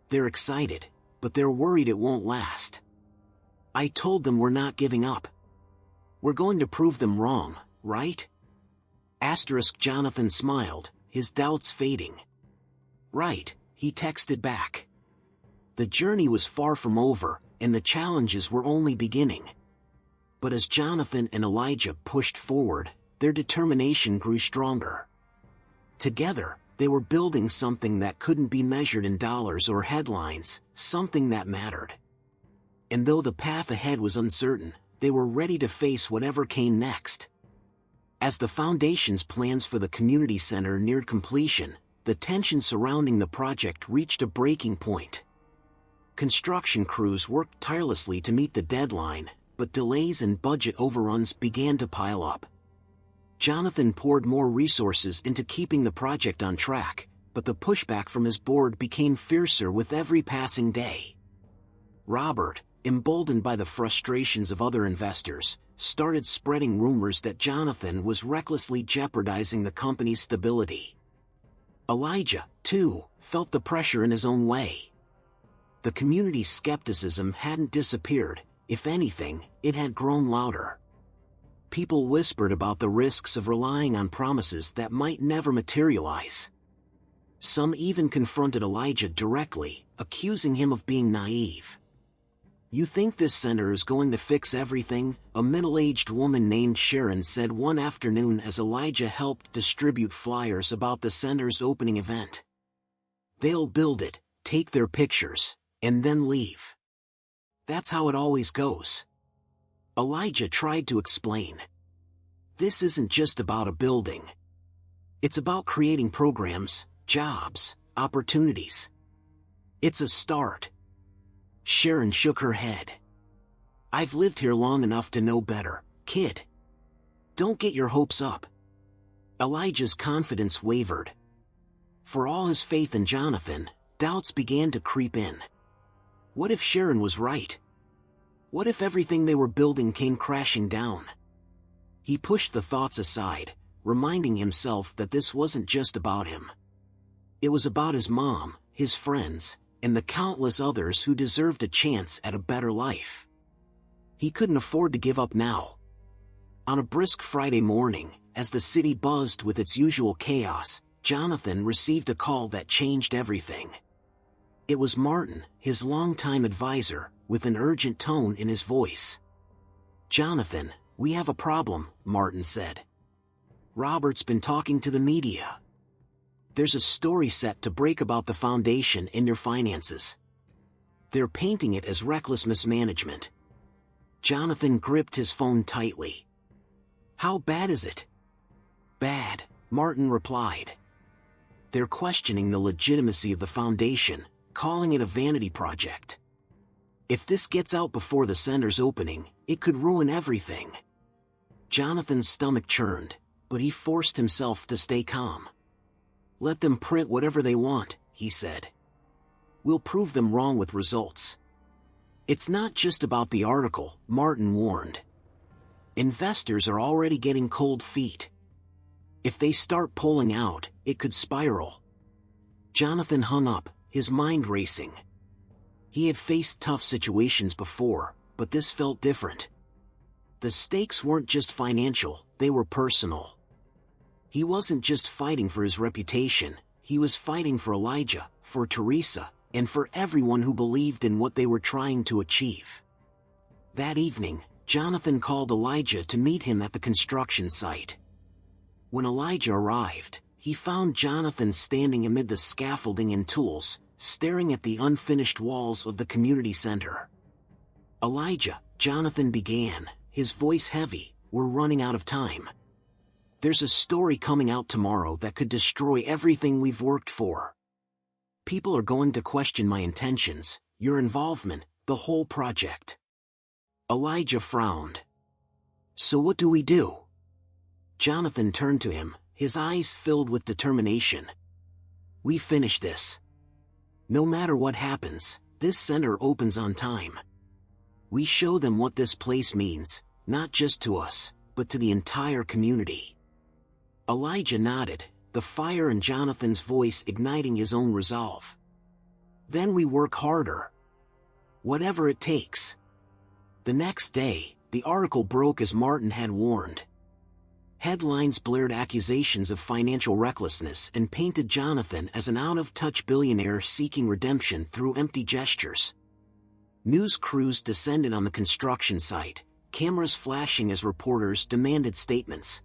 They're excited, but they're worried it won't last. I told them we're not giving up. We're going to prove them wrong, right? Jonathan smiled, his doubts fading. Right, he texted back. The journey was far from over, and the challenges were only beginning. But as Jonathan and Elijah pushed forward, their determination grew stronger. Together, they were building something that couldn't be measured in dollars or headlines, something that mattered. And though the path ahead was uncertain, they were ready to face whatever came next. As the Foundation's plans for the community center neared completion, the tension surrounding the project reached a breaking point. Construction crews worked tirelessly to meet the deadline, but delays and budget overruns began to pile up. Jonathan poured more resources into keeping the project on track, but the pushback from his board became fiercer with every passing day. Robert, emboldened by the frustrations of other investors, started spreading rumors that Jonathan was recklessly jeopardizing the company's stability. Elijah, too, felt the pressure in his own way. The community's skepticism hadn't disappeared, if anything, it had grown louder. People whispered about the risks of relying on promises that might never materialize. Some even confronted Elijah directly, accusing him of being naive. "You think this center is going to fix everything?" a middle-aged woman named Sharon said one afternoon as Elijah helped distribute flyers about the center's opening event. "They'll build it, take their pictures, and then leave. That's how it always goes." Elijah tried to explain. "This isn't just about a building. It's about creating programs, jobs, opportunities. It's a start." Sharon shook her head. "I've lived here long enough to know better, kid. Don't get your hopes up." Elijah's confidence wavered. For all his faith in Jonathan, doubts began to creep in. What if Sharon was right? What if everything they were building came crashing down? He pushed the thoughts aside, reminding himself that this wasn't just about him. It was about his mom, his friends, and the countless others who deserved a chance at a better life. He couldn't afford to give up now. On a brisk Friday morning, as the city buzzed with its usual chaos, Jonathan received a call that changed everything. It was Martin, his longtime advisor, with an urgent tone in his voice. "Jonathan, we have a problem," Martin said. "Robert's been talking to the media. There's a story set to break about the foundation and your finances. They're painting it as reckless mismanagement." Jonathan gripped his phone tightly. "How bad is it?" "Bad," Martin replied. "They're questioning the legitimacy of the foundation, calling it a vanity project. If this gets out before the center's opening, it could ruin everything." Jonathan's stomach churned, but he forced himself to stay calm. "Let them print whatever they want," he said. "We'll prove them wrong with results." "It's not just about the article," Martin warned. "Investors are already getting cold feet. If they start pulling out, it could spiral." Jonathan hung up, his mind racing. He had faced tough situations before, but this felt different. The stakes weren't just financial, they were personal. He wasn't just fighting for his reputation, he was fighting for Elijah, for Teresa, and for everyone who believed in what they were trying to achieve. That evening, Jonathan called Elijah to meet him at the construction site. When Elijah arrived, he found Jonathan standing amid the scaffolding and tools, staring at the unfinished walls of the community center. "Elijah," Jonathan began, his voice heavy, "we're running out of time. There's a story coming out tomorrow that could destroy everything we've worked for. People are going to question my intentions, your involvement, the whole project." Elijah frowned. "So what do we do?" Jonathan turned to him, his eyes filled with determination. "We finish this. No matter what happens, this center opens on time. We show them what this place means, not just to us, but to the entire community." Elijah nodded, the fire in Jonathan's voice igniting his own resolve. "Then we work harder. Whatever it takes." The next day, the article broke as Martin had warned. Headlines blared accusations of financial recklessness and painted Jonathan as an out-of-touch billionaire seeking redemption through empty gestures. News crews descended on the construction site, cameras flashing as reporters demanded statements.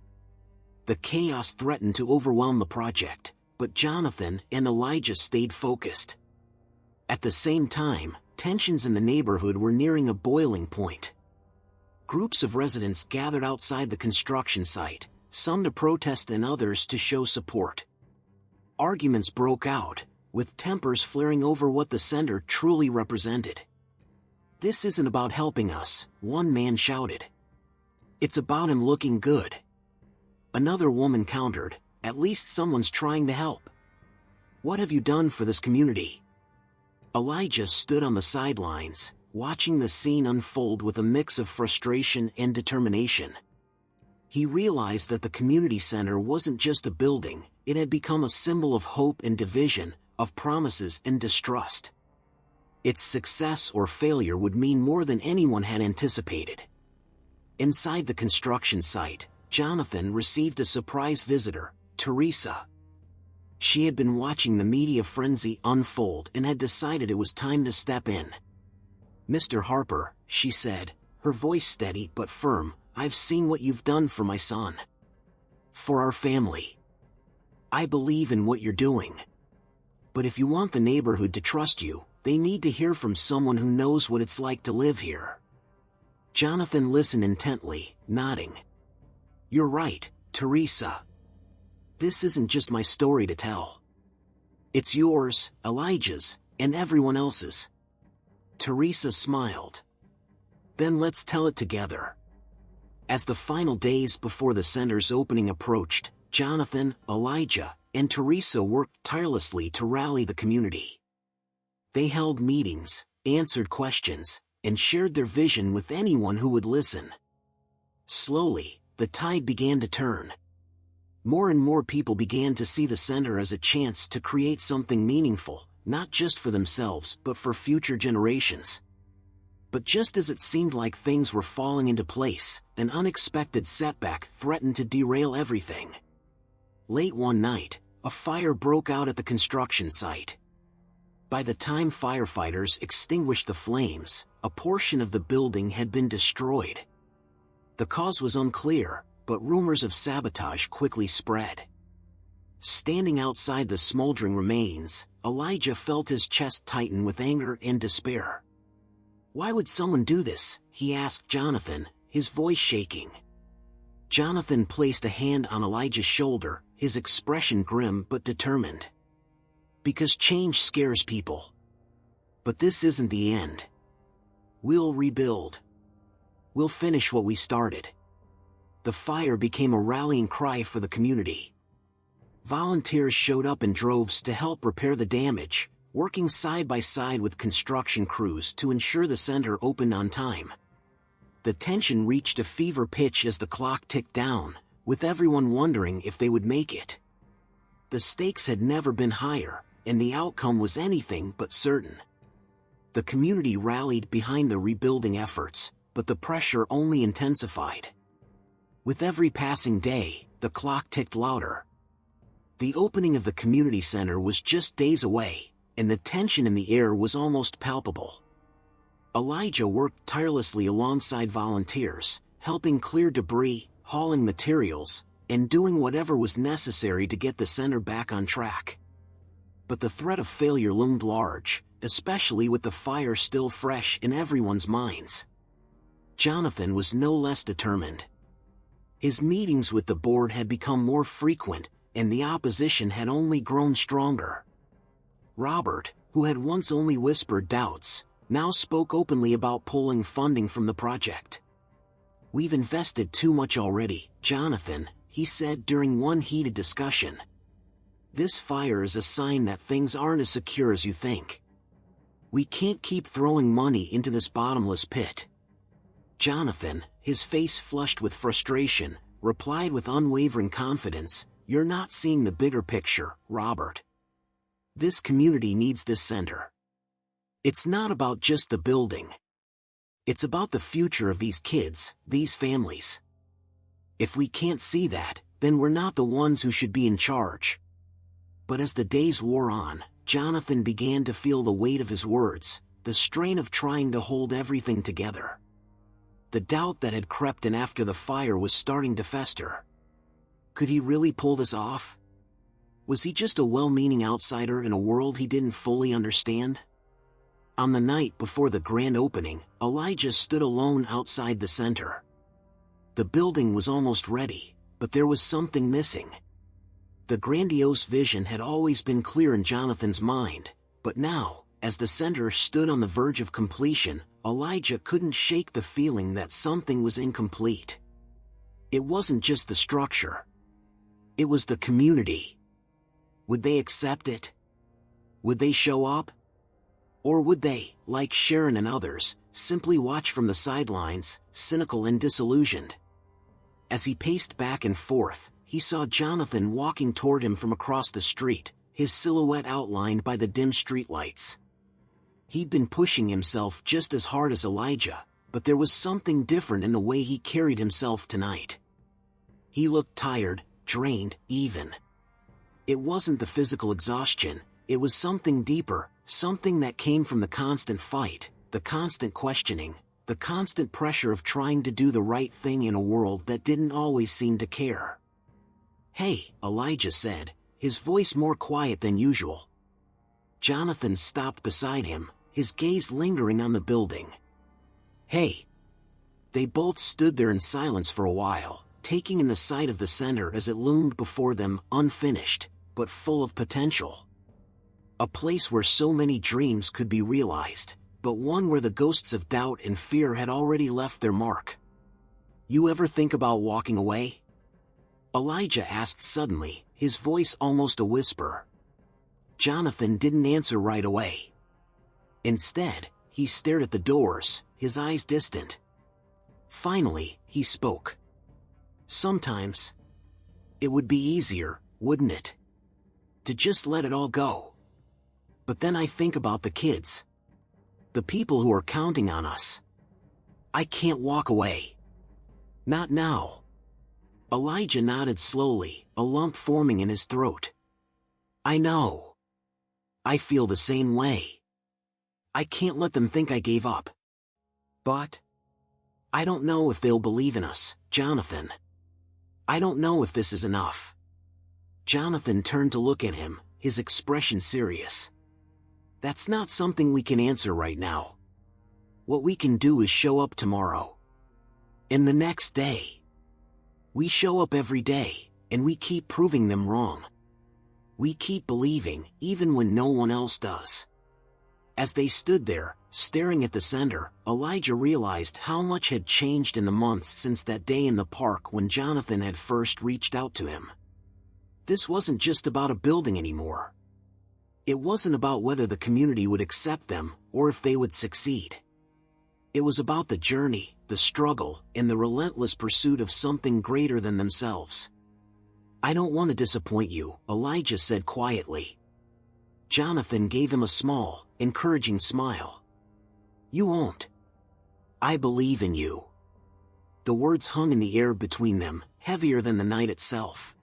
The chaos threatened to overwhelm the project, but Jonathan and Elijah stayed focused. At the same time, tensions in the neighborhood were nearing a boiling point. Groups of residents gathered outside the construction site, some to protest and others to show support. Arguments broke out, with tempers flaring over what the center truly represented. "This isn't about helping us," one man shouted. "It's about him looking good." Another woman countered, "At least someone's trying to help. What have you done for this community?" Elijah stood on the sidelines, watching the scene unfold with a mix of frustration and determination. He realized that the community center wasn't just a building, it had become a symbol of hope and division, of promises and distrust. Its success or failure would mean more than anyone had anticipated. Inside the construction site, Jonathan received a surprise visitor, Teresa. She had been watching the media frenzy unfold and had decided it was time to step in. "Mr. Harper," she said, her voice steady but firm, "I've seen what you've done for my son. For our family. I believe in what you're doing. But if you want the neighborhood to trust you, they need to hear from someone who knows what it's like to live here." Jonathan listened intently, nodding. "You're right, Teresa. This isn't just my story to tell. It's yours, Elijah's, and everyone else's." Teresa smiled. "Then let's tell it together." As the final days before the center's opening approached, Jonathan, Elijah, and Teresa worked tirelessly to rally the community. They held meetings, answered questions, and shared their vision with anyone who would listen. Slowly, the tide began to turn. More and more people began to see the center as a chance to create something meaningful, not just for themselves but for future generations. But just as it seemed like things were falling into place, an unexpected setback threatened to derail everything. Late one night, a fire broke out at the construction site. By the time firefighters extinguished the flames, a portion of the building had been destroyed. The cause was unclear, but rumors of sabotage quickly spread. Standing outside the smoldering remains, Elijah felt his chest tighten with anger and despair. "Why would someone do this?" he asked Jonathan, his voice shaking. Jonathan placed a hand on Elijah's shoulder, his expression grim but determined. "Because change scares people. But this isn't the end. We'll rebuild. We'll finish what we started." The fire became a rallying cry for the community. Volunteers showed up in droves to help repair the damage, working side by side with construction crews to ensure the center opened on time. The tension reached a fever pitch as the clock ticked down, with everyone wondering if they would make it. The stakes had never been higher, and the outcome was anything but certain. The community rallied behind the rebuilding efforts, but the pressure only intensified. With every passing day, the clock ticked louder. The opening of the community center was just days away, and the tension in the air was almost palpable. Elijah worked tirelessly alongside volunteers, helping clear debris, hauling materials, and doing whatever was necessary to get the center back on track. But the threat of failure loomed large, especially with the fire still fresh in everyone's minds. Jonathan was no less determined. His meetings with the board had become more frequent, and the opposition had only grown stronger. Robert, who had once only whispered doubts, now spoke openly about pulling funding from the project. "We've invested too much already, Jonathan," he said during one heated discussion. "This fire is a sign that things aren't as secure as you think. We can't keep throwing money into this bottomless pit." Jonathan, his face flushed with frustration, replied with unwavering confidence, "You're not seeing the bigger picture, Robert. This community needs this center. It's not about just the building. It's about the future of these kids, these families. If we can't see that, then we're not the ones who should be in charge." But as the days wore on, Jonathan began to feel the weight of his words, the strain of trying to hold everything together. The doubt that had crept in after the fire was starting to fester. Could he really pull this off? Was he just a well-meaning outsider in a world he didn't fully understand? On the night before the grand opening, Elijah stood alone outside the center. The building was almost ready, but there was something missing. The grandiose vision had always been clear in Jonathan's mind, but now, as the center stood on the verge of completion, Elijah couldn't shake the feeling that something was incomplete. It wasn't just the structure. It was the community. Would they accept it? Would they show up? Or would they, like Sharon and others, simply watch from the sidelines, cynical and disillusioned? As he paced back and forth, he saw Jonathan walking toward him from across the street, his silhouette outlined by the dim streetlights. He'd been pushing himself just as hard as Elijah, but there was something different in the way he carried himself tonight. He looked tired, drained, even. It wasn't the physical exhaustion, it was something deeper, something that came from the constant fight, the constant questioning, the constant pressure of trying to do the right thing in a world that didn't always seem to care. "Hey," Elijah said, his voice more quiet than usual. Jonathan stopped beside him, his gaze lingering on the building. "Hey." They both stood there in silence for a while, taking in the sight of the center as it loomed before them, unfinished, but full of potential. A place where so many dreams could be realized, but one where the ghosts of doubt and fear had already left their mark. "You ever think about walking away?" Elijah asked suddenly, his voice almost a whisper. Jonathan didn't answer right away. Instead, he stared at the doors, his eyes distant. Finally, he spoke. "Sometimes. It would be easier, wouldn't it? To just let it all go. But then I think about the kids. The people who are counting on us. I can't walk away. Not now. Elijah nodded slowly, a lump forming in his throat. I know. I feel the same way. I can't let them think I gave up. But I don't know if they'll believe in us, Jonathan. I don't know if this is enough. Jonathan turned to look at him, his expression serious. That's not something we can answer right now. What we can do is show up tomorrow. And the next day. We show up every day, and we keep proving them wrong. We keep believing, even when no one else does. As they stood there, staring at the center, Elijah realized how much had changed in the months since that day in the park when Jonathan had first reached out to him. This wasn't just about a building anymore. It wasn't about whether the community would accept them, or if they would succeed. It was about the journey, the struggle, and the relentless pursuit of something greater than themselves. I don't want to disappoint you, Elijah said quietly. Jonathan gave him a small, encouraging smile. You won't. I believe in you. The words hung in the air between them, heavier than the night itself.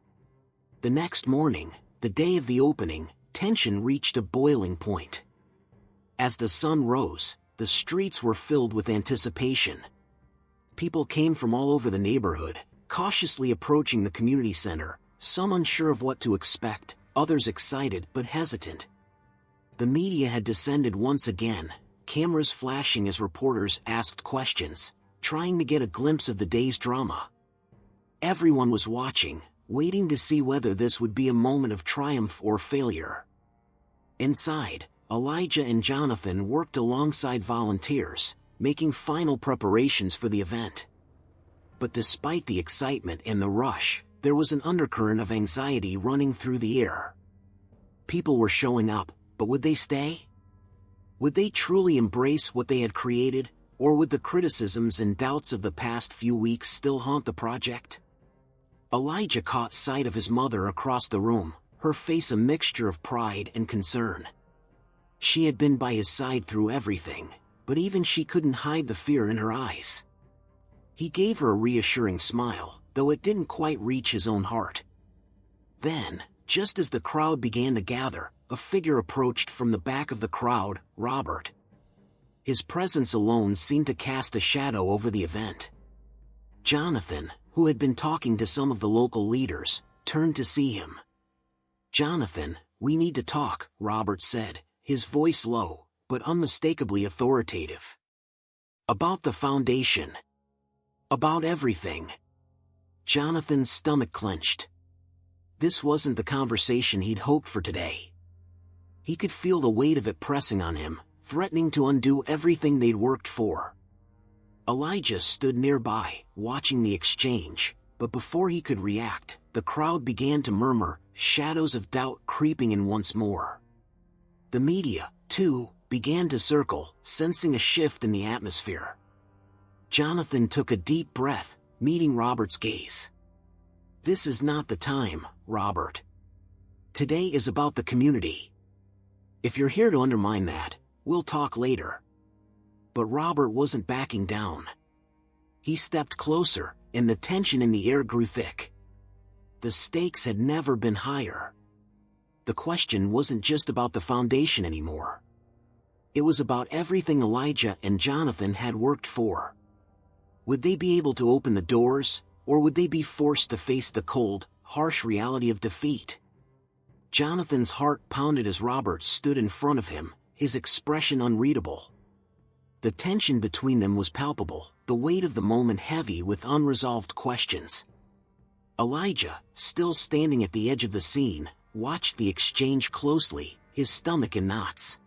The next morning, the day of the opening, tension reached a boiling point. As the sun rose, the streets were filled with anticipation. People came from all over the neighborhood, cautiously approaching the community center, some unsure of what to expect, others excited but hesitant. The media had descended once again, cameras flashing as reporters asked questions, trying to get a glimpse of the day's drama. Everyone was watching, waiting to see whether this would be a moment of triumph or failure. Inside, Elijah and Jonathan worked alongside volunteers, making final preparations for the event. But despite the excitement and the rush, there was an undercurrent of anxiety running through the air. People were showing up, but would they stay? Would they truly embrace what they had created, or would the criticisms and doubts of the past few weeks still haunt the project? Elijah caught sight of his mother across the room, her face a mixture of pride and concern. She had been by his side through everything, but even she couldn't hide the fear in her eyes. He gave her a reassuring smile, though it didn't quite reach his own heart. Then, just as the crowd began to gather, a figure approached from the back of the crowd, Robert. His presence alone seemed to cast a shadow over the event. Jonathan, who had been talking to some of the local leaders, turned to see him. Jonathan, we need to talk, Robert said, his voice low, but unmistakably authoritative. About the foundation. About everything. Jonathan's stomach clenched. This wasn't the conversation he'd hoped for today. He could feel the weight of it pressing on him, threatening to undo everything they'd worked for. Elijah stood nearby, watching the exchange, but before he could react, the crowd began to murmur, shadows of doubt creeping in once more. The media, too, began to circle, sensing a shift in the atmosphere. Jonathan took a deep breath, meeting Robert's gaze. This is not the time, Robert. Today is about the community. If you're here to undermine that, we'll talk later. But Robert wasn't backing down. He stepped closer, and the tension in the air grew thick. The stakes had never been higher. The question wasn't just about the foundation anymore. It was about everything Elijah and Jonathan had worked for. Would they be able to open the doors, or would they be forced to face the cold, harsh reality of defeat? Jonathan's heart pounded as Robert stood in front of him, his expression unreadable. The tension between them was palpable, the weight of the moment heavy with unresolved questions. Elijah, still standing at the edge of the scene, watched the exchange closely, his stomach in knots.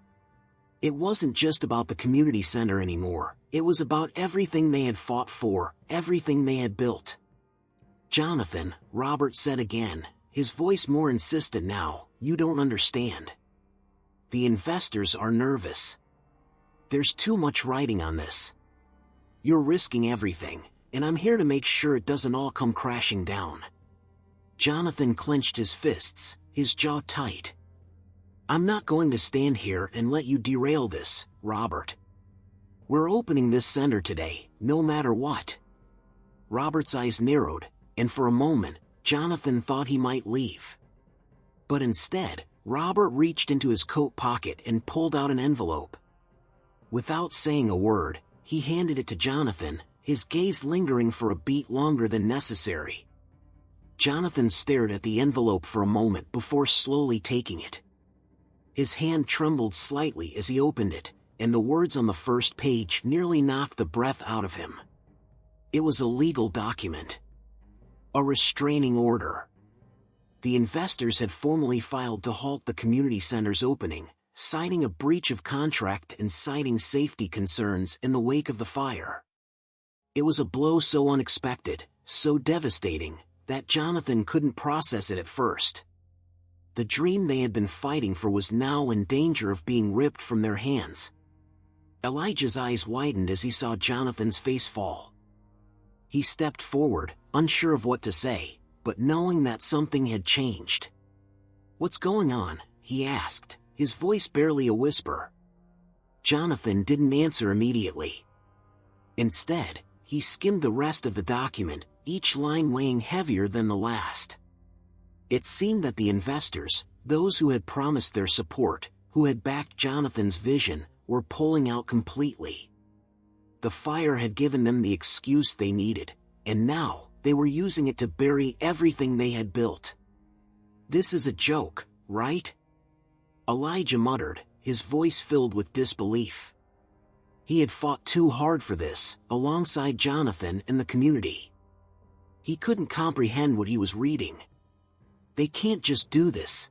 It wasn't just about the community center anymore, it was about everything they had fought for, everything they had built. Jonathan, Robert said again, his voice more insistent now, you don't understand. The investors are nervous. There's too much riding on this. You're risking everything, and I'm here to make sure it doesn't all come crashing down. Jonathan clenched his fists, his jaw tight. I'm not going to stand here and let you derail this, Robert. "We're opening this center today, no matter what." Robert's eyes narrowed, and for a moment, Jonathan thought he might leave. But instead, Robert reached into his coat pocket and pulled out an envelope. Without saying a word, he handed it to Jonathan, his gaze lingering for a beat longer than necessary. Jonathan stared at the envelope for a moment before slowly taking it. His hand trembled slightly as he opened it, and the words on the first page nearly knocked the breath out of him. It was a legal document. A restraining order. The investors had formally filed to halt the community center's opening, citing a breach of contract and citing safety concerns in the wake of the fire. It was a blow so unexpected, so devastating, that Jonathan couldn't process it at first. The dream they had been fighting for was now in danger of being ripped from their hands. Elijah's eyes widened as he saw Jonathan's face fall. He stepped forward, unsure of what to say, but knowing that something had changed. "What's going on?" he asked, his voice barely a whisper. Jonathan didn't answer immediately. Instead, he skimmed the rest of the document, each line weighing heavier than the last. It seemed that the investors, those who had promised their support, who had backed Jonathan's vision, were pulling out completely. The fire had given them the excuse they needed, and now, they were using it to bury everything they had built. "This is a joke, right?" Elijah muttered, his voice filled with disbelief. He had fought too hard for this, alongside Jonathan and the community. He couldn't comprehend what he was reading. "They can't just do this."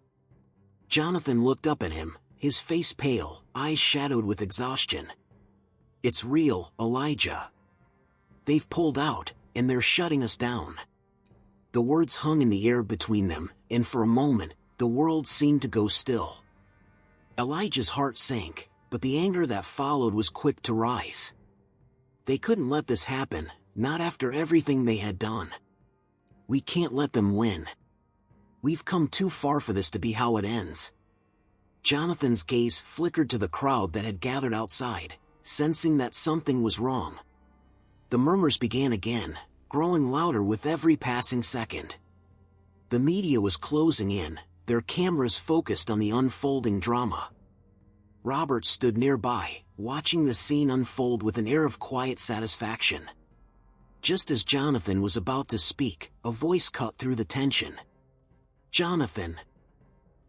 Jonathan looked up at him, his face pale, eyes shadowed with exhaustion. "It's real, Elijah. They've pulled out, and they're shutting us down." The words hung in the air between them, and for a moment, the world seemed to go still. Elijah's heart sank, but the anger that followed was quick to rise. They couldn't let this happen, not after everything they had done. "We can't let them win. We've come too far for this to be how it ends." Jonathan's gaze flickered to the crowd that had gathered outside, sensing that something was wrong. The murmurs began again, growing louder with every passing second. The media was closing in, their cameras focused on the unfolding drama. Robert stood nearby, watching the scene unfold with an air of quiet satisfaction. Just as Jonathan was about to speak, a voice cut through the tension. "Jonathan!"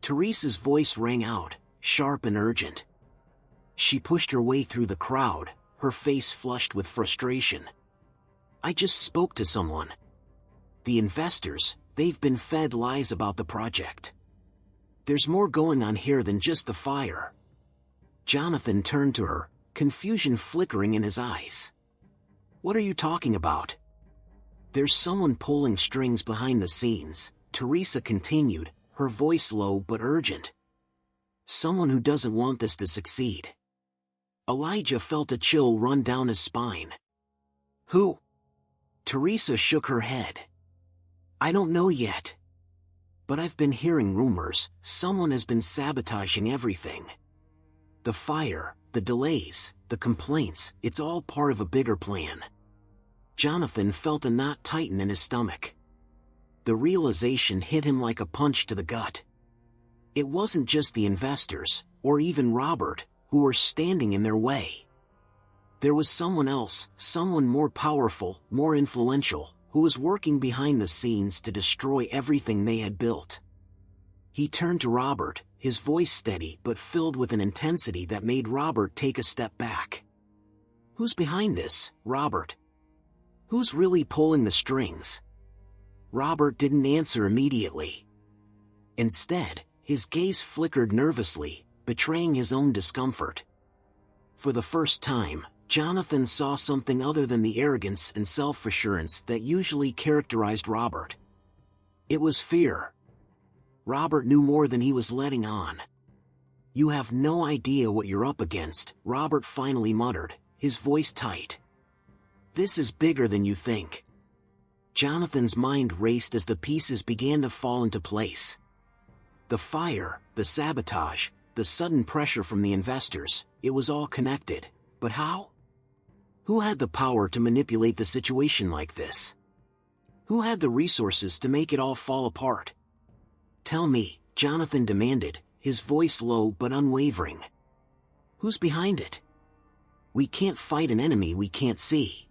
Teresa's voice rang out, sharp and urgent. She pushed her way through the crowd, her face flushed with frustration. "I just spoke to someone. The investors, they've been fed lies about the project. There's more going on here than just the fire." Jonathan turned to her, confusion flickering in his eyes. "What are you talking about?" "There's someone pulling strings behind the scenes," Teresa continued, her voice low but urgent. "Someone who doesn't want this to succeed." Elijah felt a chill run down his spine. "Who?" Teresa shook her head. "I don't know yet. But I've been hearing rumors, someone has been sabotaging everything. The fire, the delays, the complaints, it's all part of a bigger plan." Jonathan felt a knot tighten in his stomach. The realization hit him like a punch to the gut. It wasn't just the investors, or even Robert, who were standing in their way. There was someone else, someone more powerful, more influential, who was working behind the scenes to destroy everything they had built. He turned to Robert, his voice steady but filled with an intensity that made Robert take a step back. "Who's behind this, Robert? Who's really pulling the strings?" Robert didn't answer immediately. Instead, his gaze flickered nervously, betraying his own discomfort. For the first time, Jonathan saw something other than the arrogance and self-assurance that usually characterized Robert. It was fear. Robert knew more than he was letting on. "You have no idea what you're up against," Robert finally muttered, his voice tight. "This is bigger than you think." Jonathan's mind raced as the pieces began to fall into place. The fire, the sabotage, the sudden pressure from the investors, it was all connected. But how? Who had the power to manipulate the situation like this? Who had the resources to make it all fall apart? Tell me, Jonathan demanded, his voice low but unwavering. Who's behind it? We can't fight an enemy we can't see.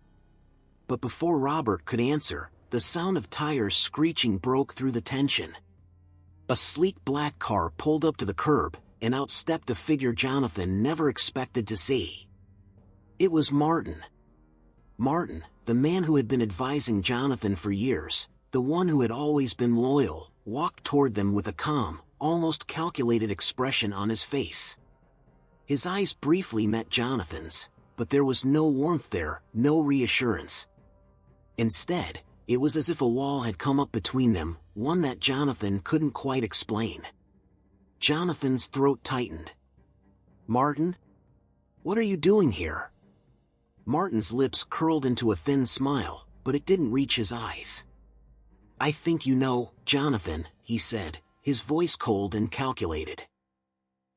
But before Robert could answer, the sound of tires screeching broke through the tension. A sleek black car pulled up to the curb, and out stepped a figure Jonathan never expected to see. It was Martin. Martin, the man who had been advising Jonathan for years, the one who had always been loyal, walked toward them with a calm, almost calculated expression on his face. His eyes briefly met Jonathan's, but there was no warmth there, no reassurance. Instead, it was as if a wall had come up between them, one that Jonathan couldn't quite explain. Jonathan's throat tightened. Martin? What are you doing here? Martin's lips curled into a thin smile, but it didn't reach his eyes. I think you know, Jonathan, he said, his voice cold and calculated.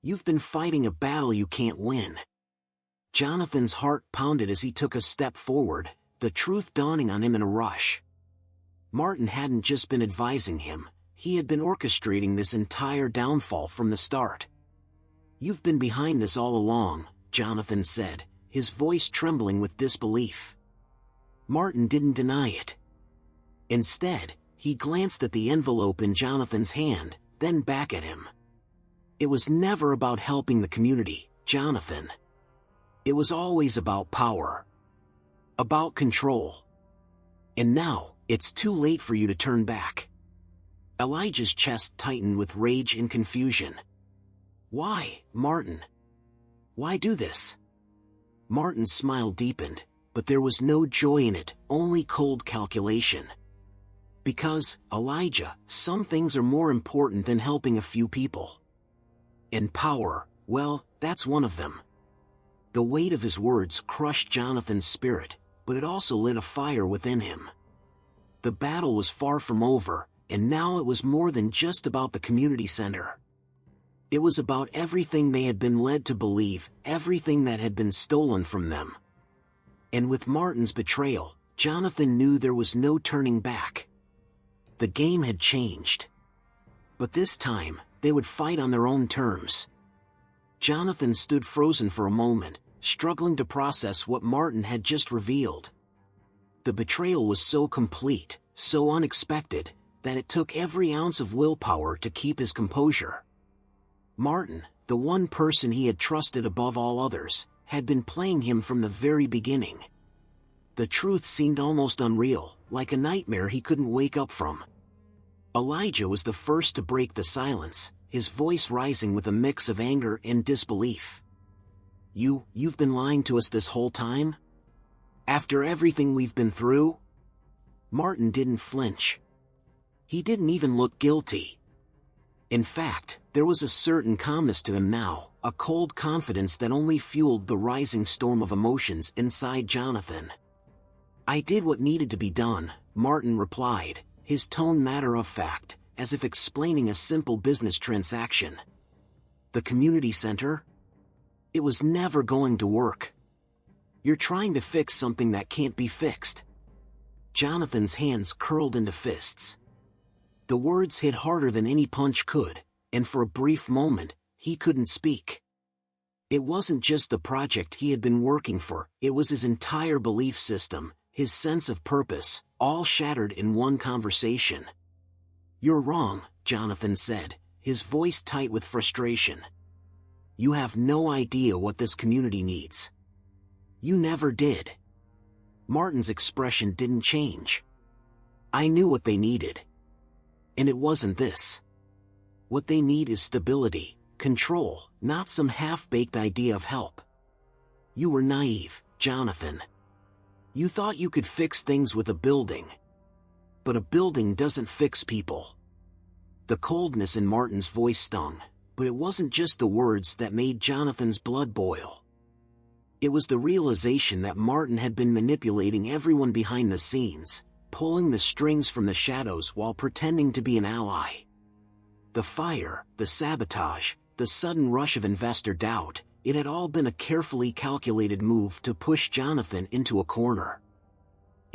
You've been fighting a battle you can't win. Jonathan's heart pounded as he took a step forward, the truth dawning on him in a rush. Martin hadn't just been advising him, he had been orchestrating this entire downfall from the start. You've been behind this all along, Jonathan said, his voice trembling with disbelief. Martin didn't deny it. Instead, he glanced at the envelope in Jonathan's hand, then back at him. It was never about helping the community, Jonathan. It was always about power. About control. And now, it's too late for you to turn back. Elijah's chest tightened with rage and confusion. Why, Martin? Why do this? Martin's smile deepened, but there was no joy in it, only cold calculation. Because, Elijah, some things are more important than helping a few people. And power, well, that's one of them. The weight of his words crushed Jonathan's spirit, but it also lit a fire within him. The battle was far from over, and now it was more than just about the community center. It was about everything they had been led to believe, everything that had been stolen from them. And with Martin's betrayal, Jonathan knew there was no turning back. The game had changed. But this time, they would fight on their own terms. Jonathan stood frozen for a moment, struggling to process what Martin had just revealed. The betrayal was so complete, so unexpected, that it took every ounce of willpower to keep his composure. Martin, the one person he had trusted above all others, had been playing him from the very beginning. The truth seemed almost unreal, like a nightmare he couldn't wake up from. Elijah was the first to break the silence, his voice rising with a mix of anger and disbelief. You've been lying to us this whole time? After everything we've been through? Martin didn't flinch. He didn't even look guilty. In fact, there was a certain calmness to him now, a cold confidence that only fueled the rising storm of emotions inside Jonathan. I did what needed to be done, Martin replied, his tone matter-of-fact, as if explaining a simple business transaction. The community center? It was never going to work. You're trying to fix something that can't be fixed. Jonathan's hands curled into fists. The words hit harder than any punch could, and for a brief moment, he couldn't speak. It wasn't just the project he had been working for, it was his entire belief system, his sense of purpose, all shattered in one conversation. You're wrong, Jonathan said, his voice tight with frustration. You have no idea what this community needs. You never did. Martin's expression didn't change. I knew what they needed. And it wasn't this. What they need is stability, control, not some half-baked idea of help. You were naive, Jonathan. You thought you could fix things with a building. But a building doesn't fix people. The coldness in Martin's voice stung, but it wasn't just the words that made Jonathan's blood boil. It was the realization that Martin had been manipulating everyone behind the scenes, pulling the strings from the shadows while pretending to be an ally. The fire, the sabotage, the sudden rush of investor doubt, it had all been a carefully calculated move to push Jonathan into a corner.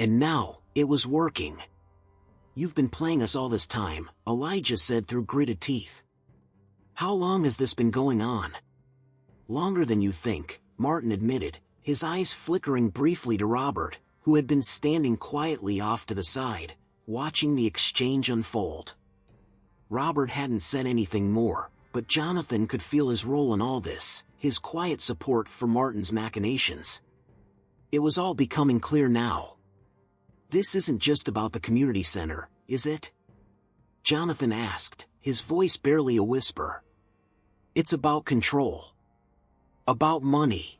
And now, it was working. "You've been playing us all this time," Elijah said through gritted teeth. "How long has this been going on?" "Longer than you think," Martin admitted, his eyes flickering briefly to Robert, who had been standing quietly off to the side, watching the exchange unfold. Robert hadn't said anything more, but Jonathan could feel his role in all this, his quiet support for Martin's machinations. It was all becoming clear now. "This isn't just about the community center, is it?" Jonathan asked, his voice barely a whisper. "It's about control. About money."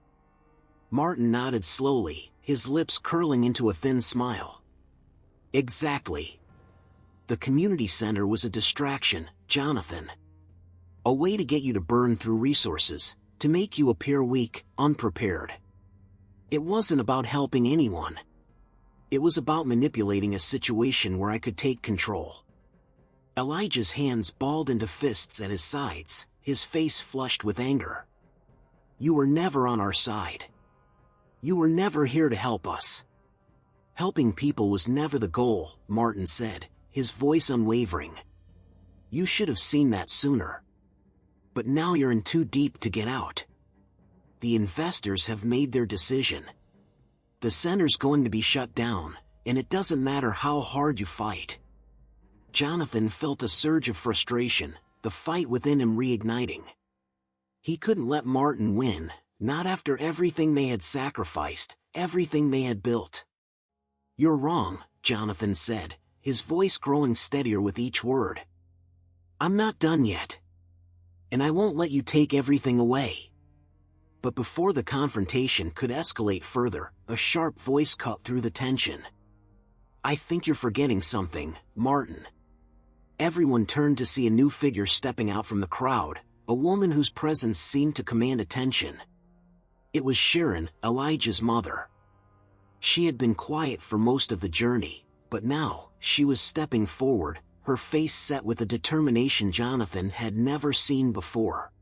Martin nodded slowly, his lips curling into a thin smile. "Exactly. The community center was a distraction, Jonathan. A way to get you to burn through resources, to make you appear weak, unprepared. It wasn't about helping anyone. It was about manipulating a situation where I could take control." Elijah's hands balled into fists at his sides, his face flushed with anger. "You were never on our side. You were never here to help us." "Helping people was never the goal," Martin said, his voice unwavering. "You should have seen that sooner. But now you're in too deep to get out. The investors have made their decision. The center's going to be shut down, and it doesn't matter how hard you fight." Jonathan felt a surge of frustration, the fight within him reigniting. He couldn't let Martin win, not after everything they had sacrificed, everything they had built. "You're wrong," Jonathan said, his voice growing steadier with each word. "I'm not done yet. And I won't let you take everything away." But before the confrontation could escalate further, a sharp voice cut through the tension. "I think you're forgetting something, Martin." Everyone turned to see a new figure stepping out from the crowd, a woman whose presence seemed to command attention. It was Sharon, Elijah's mother. She had been quiet for most of the journey, but now, she was stepping forward, her face set with a determination Jonathan had never seen before.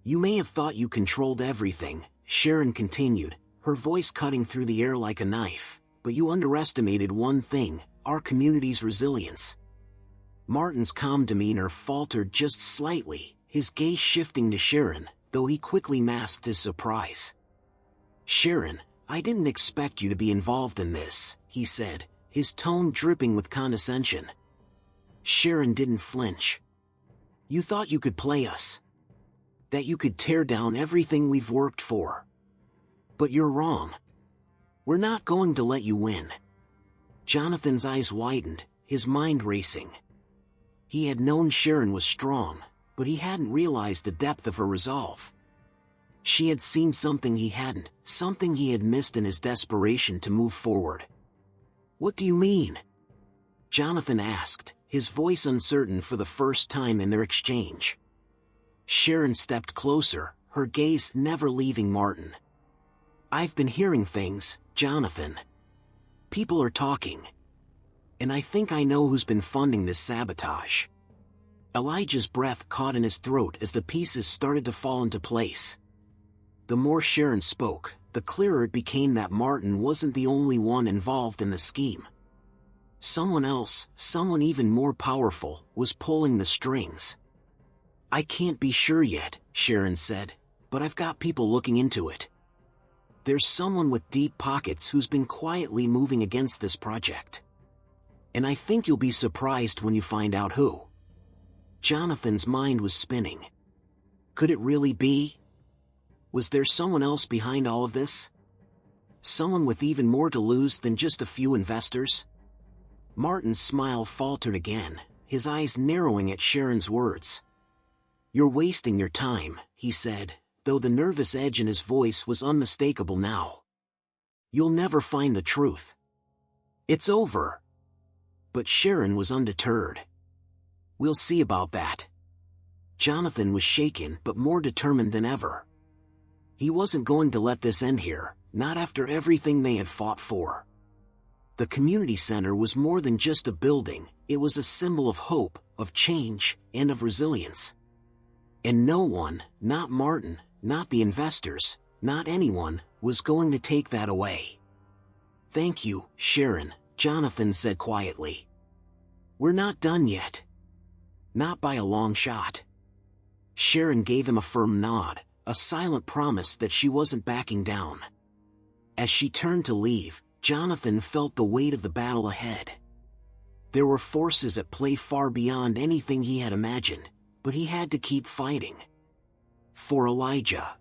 "You may have thought you controlled everything," Sharon continued, her voice cutting through the air like a knife, "but you underestimated one thing, our community's resilience." Martin's calm demeanor faltered just slightly, his gaze shifting to Sharon, though he quickly masked his surprise. "Sharon, I didn't expect you to be involved in this," he said, his tone dripping with condescension. Sharon didn't flinch. "You thought you could play us. That you could tear down everything we've worked for. But you're wrong. We're not going to let you win." Jonathan's eyes widened, his mind racing. He had known Sharon was strong, but he hadn't realized the depth of her resolve. She had seen something he hadn't, something he had missed in his desperation to move forward. "What do you mean?" Jonathan asked, his voice uncertain for the first time in their exchange. Sharon stepped closer, her gaze never leaving Martin. "I've been hearing things, Jonathan. People are talking. And I think I know who's been funding this sabotage." Elijah's breath caught in his throat as the pieces started to fall into place. The more Sharon spoke, the clearer it became that Martin wasn't the only one involved in the scheme. Someone else, someone even more powerful, was pulling the strings. "I can't be sure yet," Sharon said, "but I've got people looking into it. There's someone with deep pockets who's been quietly moving against this project. And I think you'll be surprised when you find out who." Jonathan's mind was spinning. Could it really be? Was there someone else behind all of this? Someone with even more to lose than just a few investors? Martin's smile faltered again, his eyes narrowing at Sharon's words. "You're wasting your time," he said, though the nervous edge in his voice was unmistakable now. "You'll never find the truth. It's over." But Sharon was undeterred. "We'll see about that." Jonathan was shaken but more determined than ever. He wasn't going to let this end here, not after everything they had fought for. The community center was more than just a building, it was a symbol of hope, of change, and of resilience. And no one, not Martin, not the investors, not anyone, was going to take that away. "Thank you, Sharon," Jonathan said quietly. "We're not done yet." "Not by a long shot." Sharon gave him a firm nod, a silent promise that she wasn't backing down. As she turned to leave, Jonathan felt the weight of the battle ahead. There were forces at play far beyond anything he had imagined, but he had to keep fighting. For Elijah.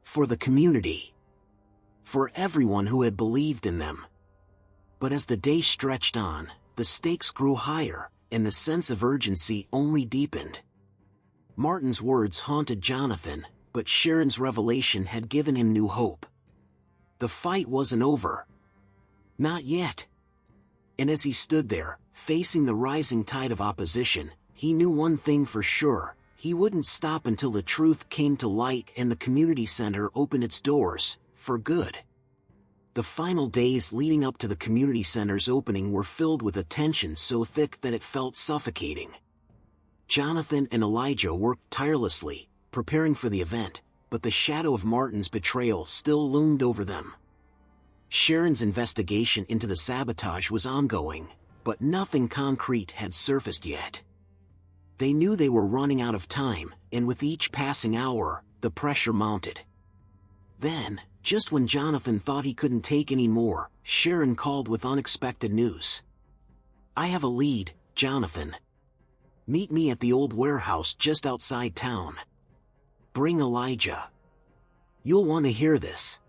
For the community. For everyone who had believed in them. But as the day stretched on, the stakes grew higher, and the sense of urgency only deepened. Martin's words haunted Jonathan, but Sharon's revelation had given him new hope. The fight wasn't over. Not yet. And as he stood there, facing the rising tide of opposition, he knew one thing for sure: he wouldn't stop until the truth came to light and the community center opened its doors, for good. The final days leading up to the community center's opening were filled with a tension so thick that it felt suffocating. Jonathan and Elijah worked tirelessly, preparing for the event, but the shadow of Martin's betrayal still loomed over them. Sharon's investigation into the sabotage was ongoing, but nothing concrete had surfaced yet. They knew they were running out of time, and with each passing hour, the pressure mounted. Then, just when Jonathan thought he couldn't take any more, Sharon called with unexpected news. "I have a lead, Jonathan. Meet me at the old warehouse just outside town. Bring Elijah. You'll want to hear this."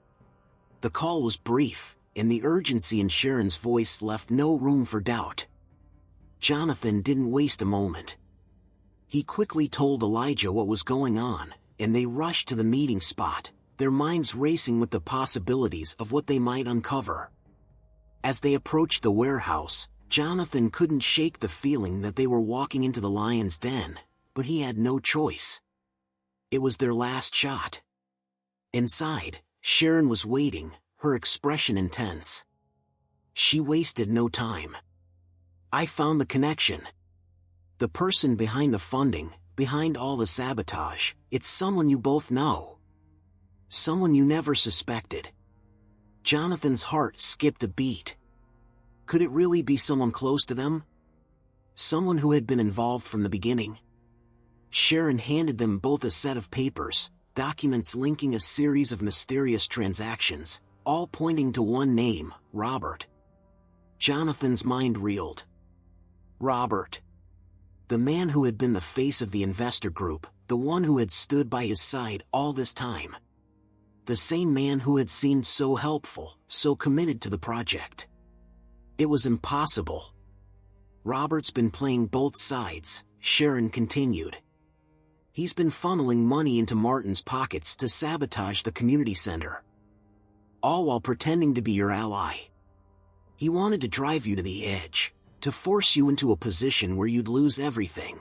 The call was brief, and the urgency in Sharon's voice left no room for doubt. Jonathan didn't waste a moment. He quickly told Elijah what was going on, and they rushed to the meeting spot, their minds racing with the possibilities of what they might uncover. As they approached the warehouse, Jonathan couldn't shake the feeling that they were walking into the lion's den, but he had no choice. It was their last shot. Inside, Sharon was waiting, her expression intense. She wasted no time. "I found the connection. The person behind the funding, behind all the sabotage, it's someone you both know. Someone you never suspected." Jonathan's heart skipped a beat. Could it really be someone close to them? Someone who had been involved from the beginning? Sharon handed them both a set of papers, documents linking a series of mysterious transactions, all pointing to one name: Robert. Jonathan's mind reeled. Robert. The man who had been the face of the investor group, the one who had stood by his side all this time. The same man who had seemed so helpful, so committed to the project. It was impossible. "Robert's been playing both sides," Sharon continued. "He's been funneling money into Martin's pockets to sabotage the community center. All while pretending to be your ally. He wanted to drive you to the edge, to force you into a position where you'd lose everything.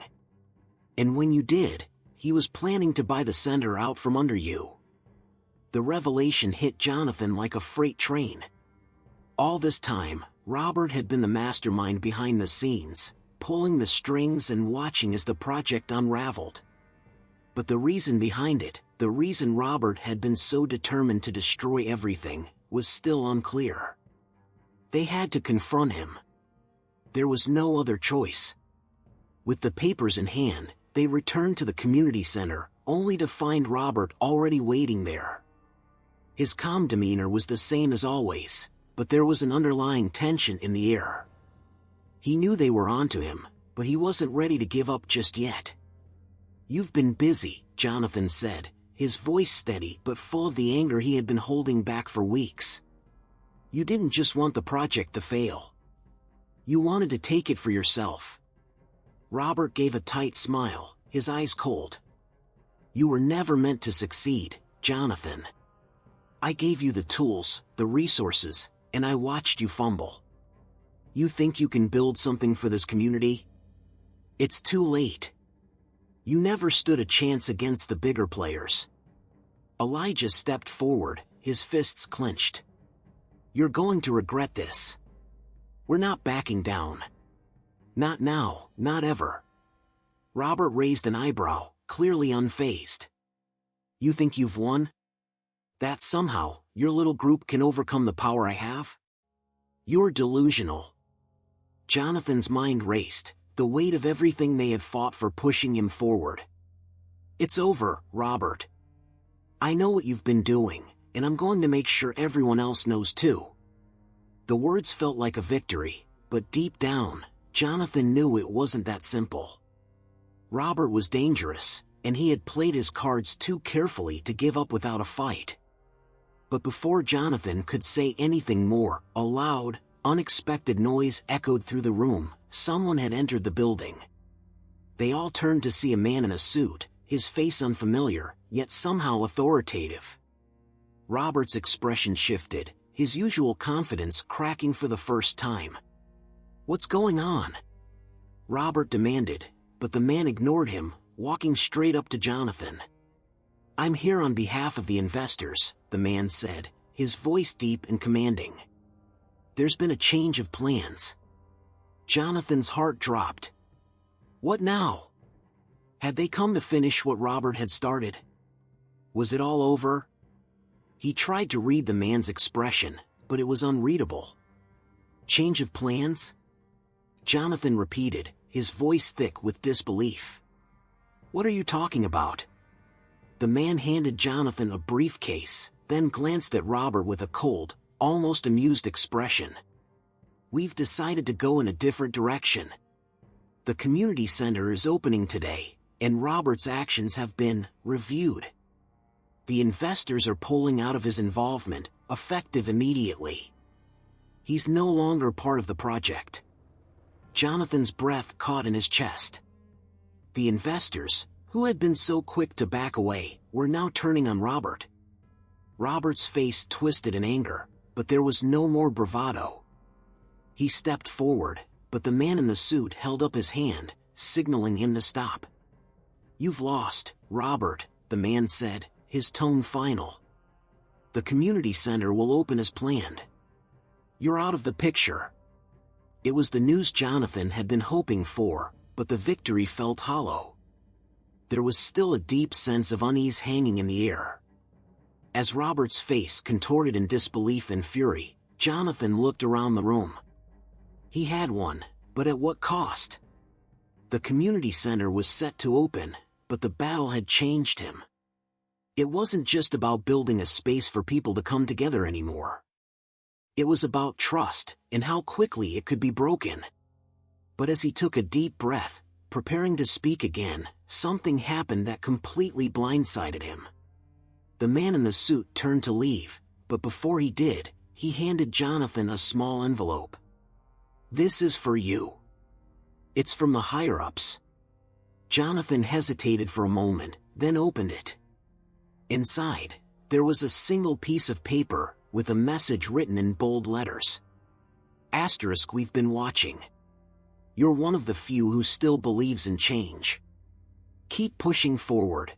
And when you did, he was planning to buy the center out from under you." The revelation hit Jonathan like a freight train. All this time, Robert had been the mastermind behind the scenes, pulling the strings and watching as the project unraveled. But the reason behind it, the reason Robert had been so determined to destroy everything, was still unclear. They had to confront him. There was no other choice. With the papers in hand, they returned to the community center, only to find Robert already waiting there. His calm demeanor was the same as always, but there was an underlying tension in the air. He knew they were onto him, but he wasn't ready to give up just yet. "You've been busy," Jonathan said, his voice steady but full of the anger he had been holding back for weeks. "You didn't just want the project to fail. You wanted to take it for yourself." Robert gave a tight smile, his eyes cold. "You were never meant to succeed, Jonathan. I gave you the tools, the resources, and I watched you fumble. You think you can build something for this community? It's too late. You never stood a chance against the bigger players." Elijah stepped forward, his fists clenched. "You're going to regret this. We're not backing down. Not now, not ever." Robert raised an eyebrow, clearly unfazed. You think you've won? That somehow, your little group can overcome the power I have? You're delusional. Jonathan's mind raced, the weight of everything they had fought for pushing him forward. It's over, Robert. I know what you've been doing, and I'm going to make sure everyone else knows too. The words felt like a victory, but deep down, Jonathan knew it wasn't that simple. Robert was dangerous, and he had played his cards too carefully to give up without a fight. But before Jonathan could say anything more, a loud, unexpected noise echoed through the room. Someone had entered the building. They all turned to see a man in a suit, his face unfamiliar, yet somehow authoritative. Robert's expression shifted, his usual confidence cracking for the first time. What's going on? Robert demanded, but the man ignored him, walking straight up to Jonathan. I'm here on behalf of the investors, the man said, his voice deep and commanding. There's been a change of plans. Jonathan's heart dropped. What now? Had they come to finish what Robert had started? Was it all over? He tried to read the man's expression, but it was unreadable. Change of plans? Jonathan repeated, his voice thick with disbelief. What are you talking about? The man handed Jonathan a briefcase, then glanced at Robert with a cold, almost amused expression. We've decided to go in a different direction. The community center is opening today, and Robert's actions have been reviewed. The investors are pulling out of his involvement, effective immediately. He's no longer part of the project. Jonathan's breath caught in his chest. The investors, who had been so quick to back away, were now turning on Robert. Robert's face twisted in anger, but there was no more bravado. He stepped forward, but the man in the suit held up his hand, signaling him to stop. You've lost, Robert, the man said, his tone final. The community center will open as planned. You're out of the picture. It was the news Jonathan had been hoping for, but the victory felt hollow. There was still a deep sense of unease hanging in the air. As Robert's face contorted in disbelief and fury, Jonathan looked around the room. He had won, but at what cost? The community center was set to open, but the battle had changed him. It wasn't just about building a space for people to come together anymore. It was about trust, and how quickly it could be broken. But as he took a deep breath, preparing to speak again, something happened that completely blindsided him. The man in the suit turned to leave, but before he did, he handed Jonathan a small envelope. This is for you. It's from the higher-ups. Jonathan hesitated for a moment, then opened it. Inside, there was a single piece of paper, with a message written in bold letters. Asterisk, we've been watching. You're one of the few who still believes in change. Keep pushing forward.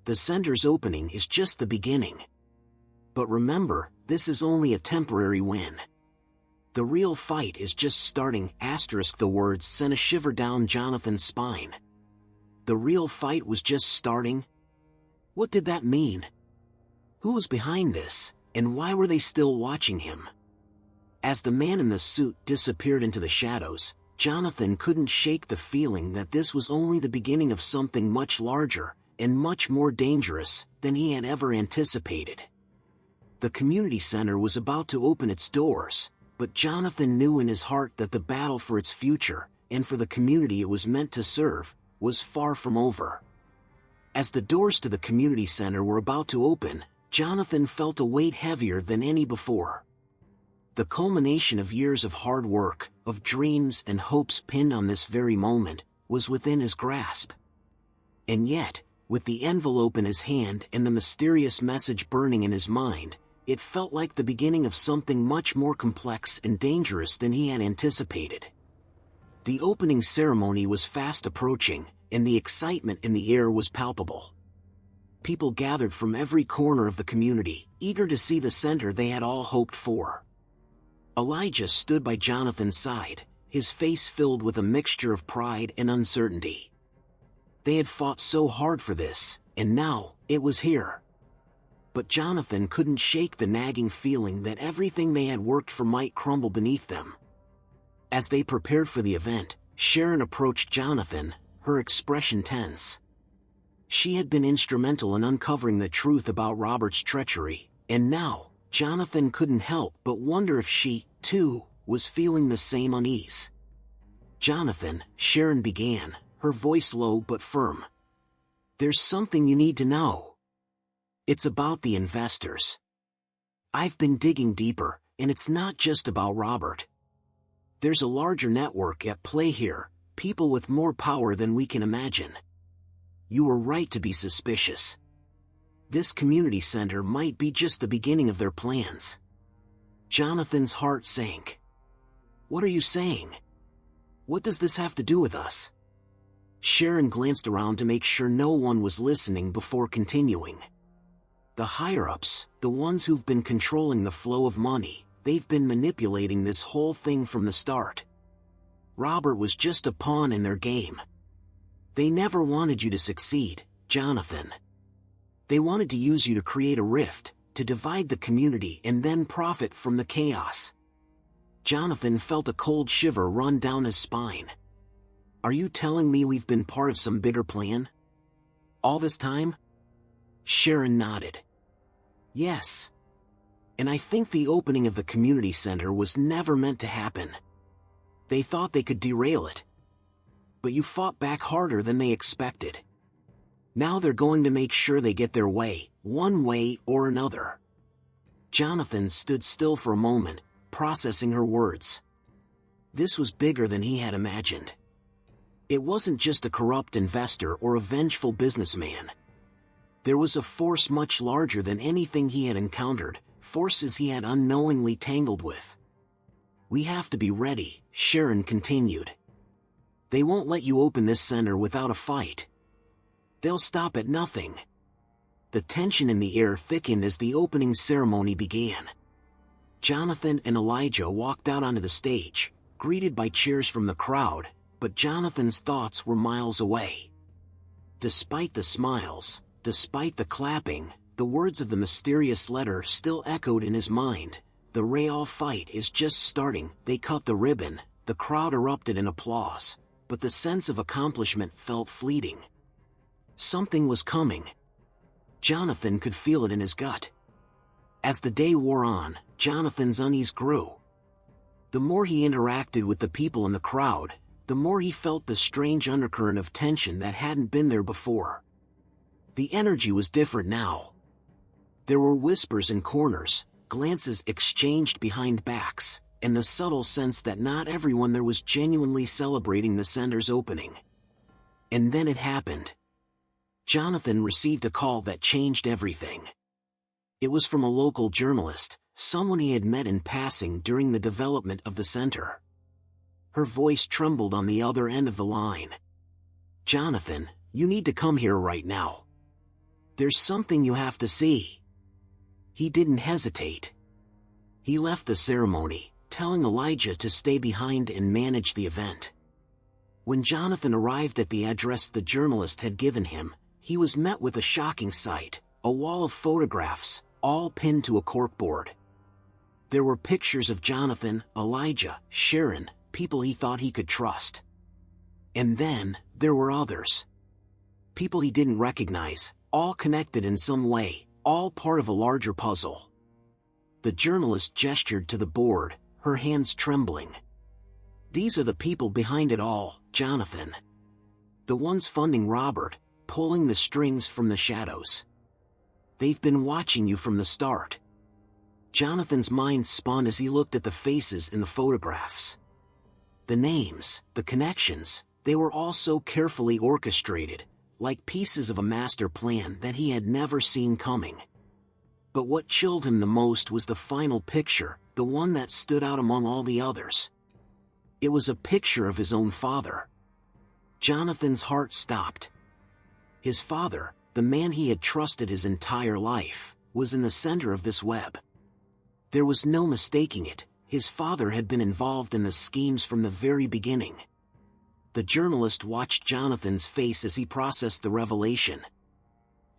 The center's opening is just the beginning. But remember, this is only a temporary win. The real fight is just starting. Asterisk, the words sent a shiver down Jonathan's spine. The real fight was just starting? What did that mean? Who was behind this, and why were they still watching him? As the man in the suit disappeared into the shadows, Jonathan couldn't shake the feeling that this was only the beginning of something much larger, and much more dangerous, than he had ever anticipated. The community center was about to open its doors, but Jonathan knew in his heart that the battle for its future, and for the community it was meant to serve, was far from over. As the doors to the community center were about to open, Jonathan felt a weight heavier than any before. The culmination of years of hard work, of dreams and hopes pinned on this very moment, was within his grasp. And yet, with the envelope in his hand and the mysterious message burning in his mind, it felt like the beginning of something much more complex and dangerous than he had anticipated. The opening ceremony was fast approaching, and the excitement in the air was palpable. People gathered from every corner of the community, eager to see the center they had all hoped for. Elijah stood by Jonathan's side, his face filled with a mixture of pride and uncertainty. They had fought so hard for this, and now, it was here. But Jonathan couldn't shake the nagging feeling that everything they had worked for might crumble beneath them. As they prepared for the event, Sharon approached Jonathan, her expression tense. She had been instrumental in uncovering the truth about Robert's treachery, and now, Jonathan couldn't help but wonder if she, too, was feeling the same unease. "Jonathan," Sharon began, her voice low but firm. "There's something you need to know. It's about the investors. I've been digging deeper, and it's not just about Robert. There's a larger network at play here, people with more power than we can imagine. You were right to be suspicious. This community center might be just the beginning of their plans." Jonathan's heart sank. "What are you saying? What does this have to do with us?" Sharon glanced around to make sure no one was listening before continuing. "The higher-ups, the ones who've been controlling the flow of money, they've been manipulating this whole thing from the start. Robert was just a pawn in their game. They never wanted you to succeed, Jonathan. They wanted to use you to create a rift, to divide the community and then profit from the chaos." Jonathan felt a cold shiver run down his spine. "Are you telling me we've been part of some bigger plan? All this time?" Sharon nodded. "Yes. And I think the opening of the community center was never meant to happen. They thought they could derail it. But you fought back harder than they expected. Now they're going to make sure they get their way, one way or another." Jonathan stood still for a moment, processing her words. This was bigger than he had imagined. It wasn't just a corrupt investor or a vengeful businessman. There was a force much larger than anything he had encountered, forces he had unknowingly tangled with. "We have to be ready," Sharon continued. "They won't let you open this center without a fight. They'll stop at nothing." The tension in the air thickened as the opening ceremony began. Jonathan and Elijah walked out onto the stage, greeted by cheers from the crowd, but Jonathan's thoughts were miles away. Despite the smiles, despite the clapping, the words of the mysterious letter still echoed in his mind. "The real fight is just starting." They cut the ribbon, the crowd erupted in applause, but the sense of accomplishment felt fleeting. Something was coming. Jonathan could feel it in his gut. As the day wore on, Jonathan's unease grew. The more he interacted with the people in the crowd, the more he felt the strange undercurrent of tension that hadn't been there before. The energy was different now. There were whispers in corners, glances exchanged behind backs, and the subtle sense that not everyone there was genuinely celebrating the center's opening. And then it happened. Jonathan received a call that changed everything. It was from a local journalist, someone he had met in passing during the development of the center. Her voice trembled on the other end of the line. "Jonathan, you need to come here right now. There's something you have to see." He didn't hesitate. He left the ceremony, telling Elijah to stay behind and manage the event. When Jonathan arrived at the address the journalist had given him, he was met with a shocking sight, a wall of photographs, all pinned to a corkboard. There were pictures of Jonathan, Elijah, Sharon, people he thought he could trust. And then, there were others. People he didn't recognize, all connected in some way, all part of a larger puzzle. The journalist gestured to the board, her hands trembling. "These are the people behind it all, Jonathan. The ones funding Robert, pulling the strings from the shadows. They've been watching you from the start." Jonathan's mind spun as he looked at the faces in the photographs. The names, the connections, they were all so carefully orchestrated, like pieces of a master plan that he had never seen coming. But what chilled him the most was the final picture, the one that stood out among all the others. It was a picture of his own father. Jonathan's heart stopped. His father, the man he had trusted his entire life, was in the center of this web. There was no mistaking it, his father had been involved in the schemes from the very beginning. The journalist watched Jonathan's face as he processed the revelation.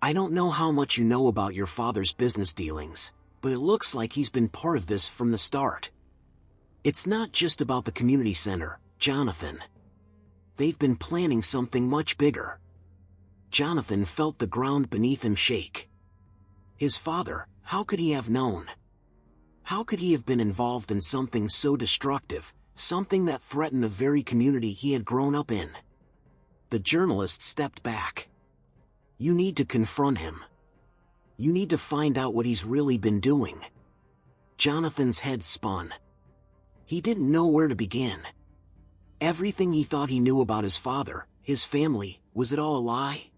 I don't know how much you know about your father's business dealings, but it looks like he's been part of this from the start. It's not just about the community center, Jonathan. They've been planning something much bigger. Jonathan felt the ground beneath him shake. His father, how could he have known? How could he have been involved in something so destructive, something that threatened the very community he had grown up in? The journalist stepped back. You need to confront him. You need to find out what he's really been doing. Jonathan's head spun. He didn't know where to begin. Everything he thought he knew about his father, his family, was it all a lie?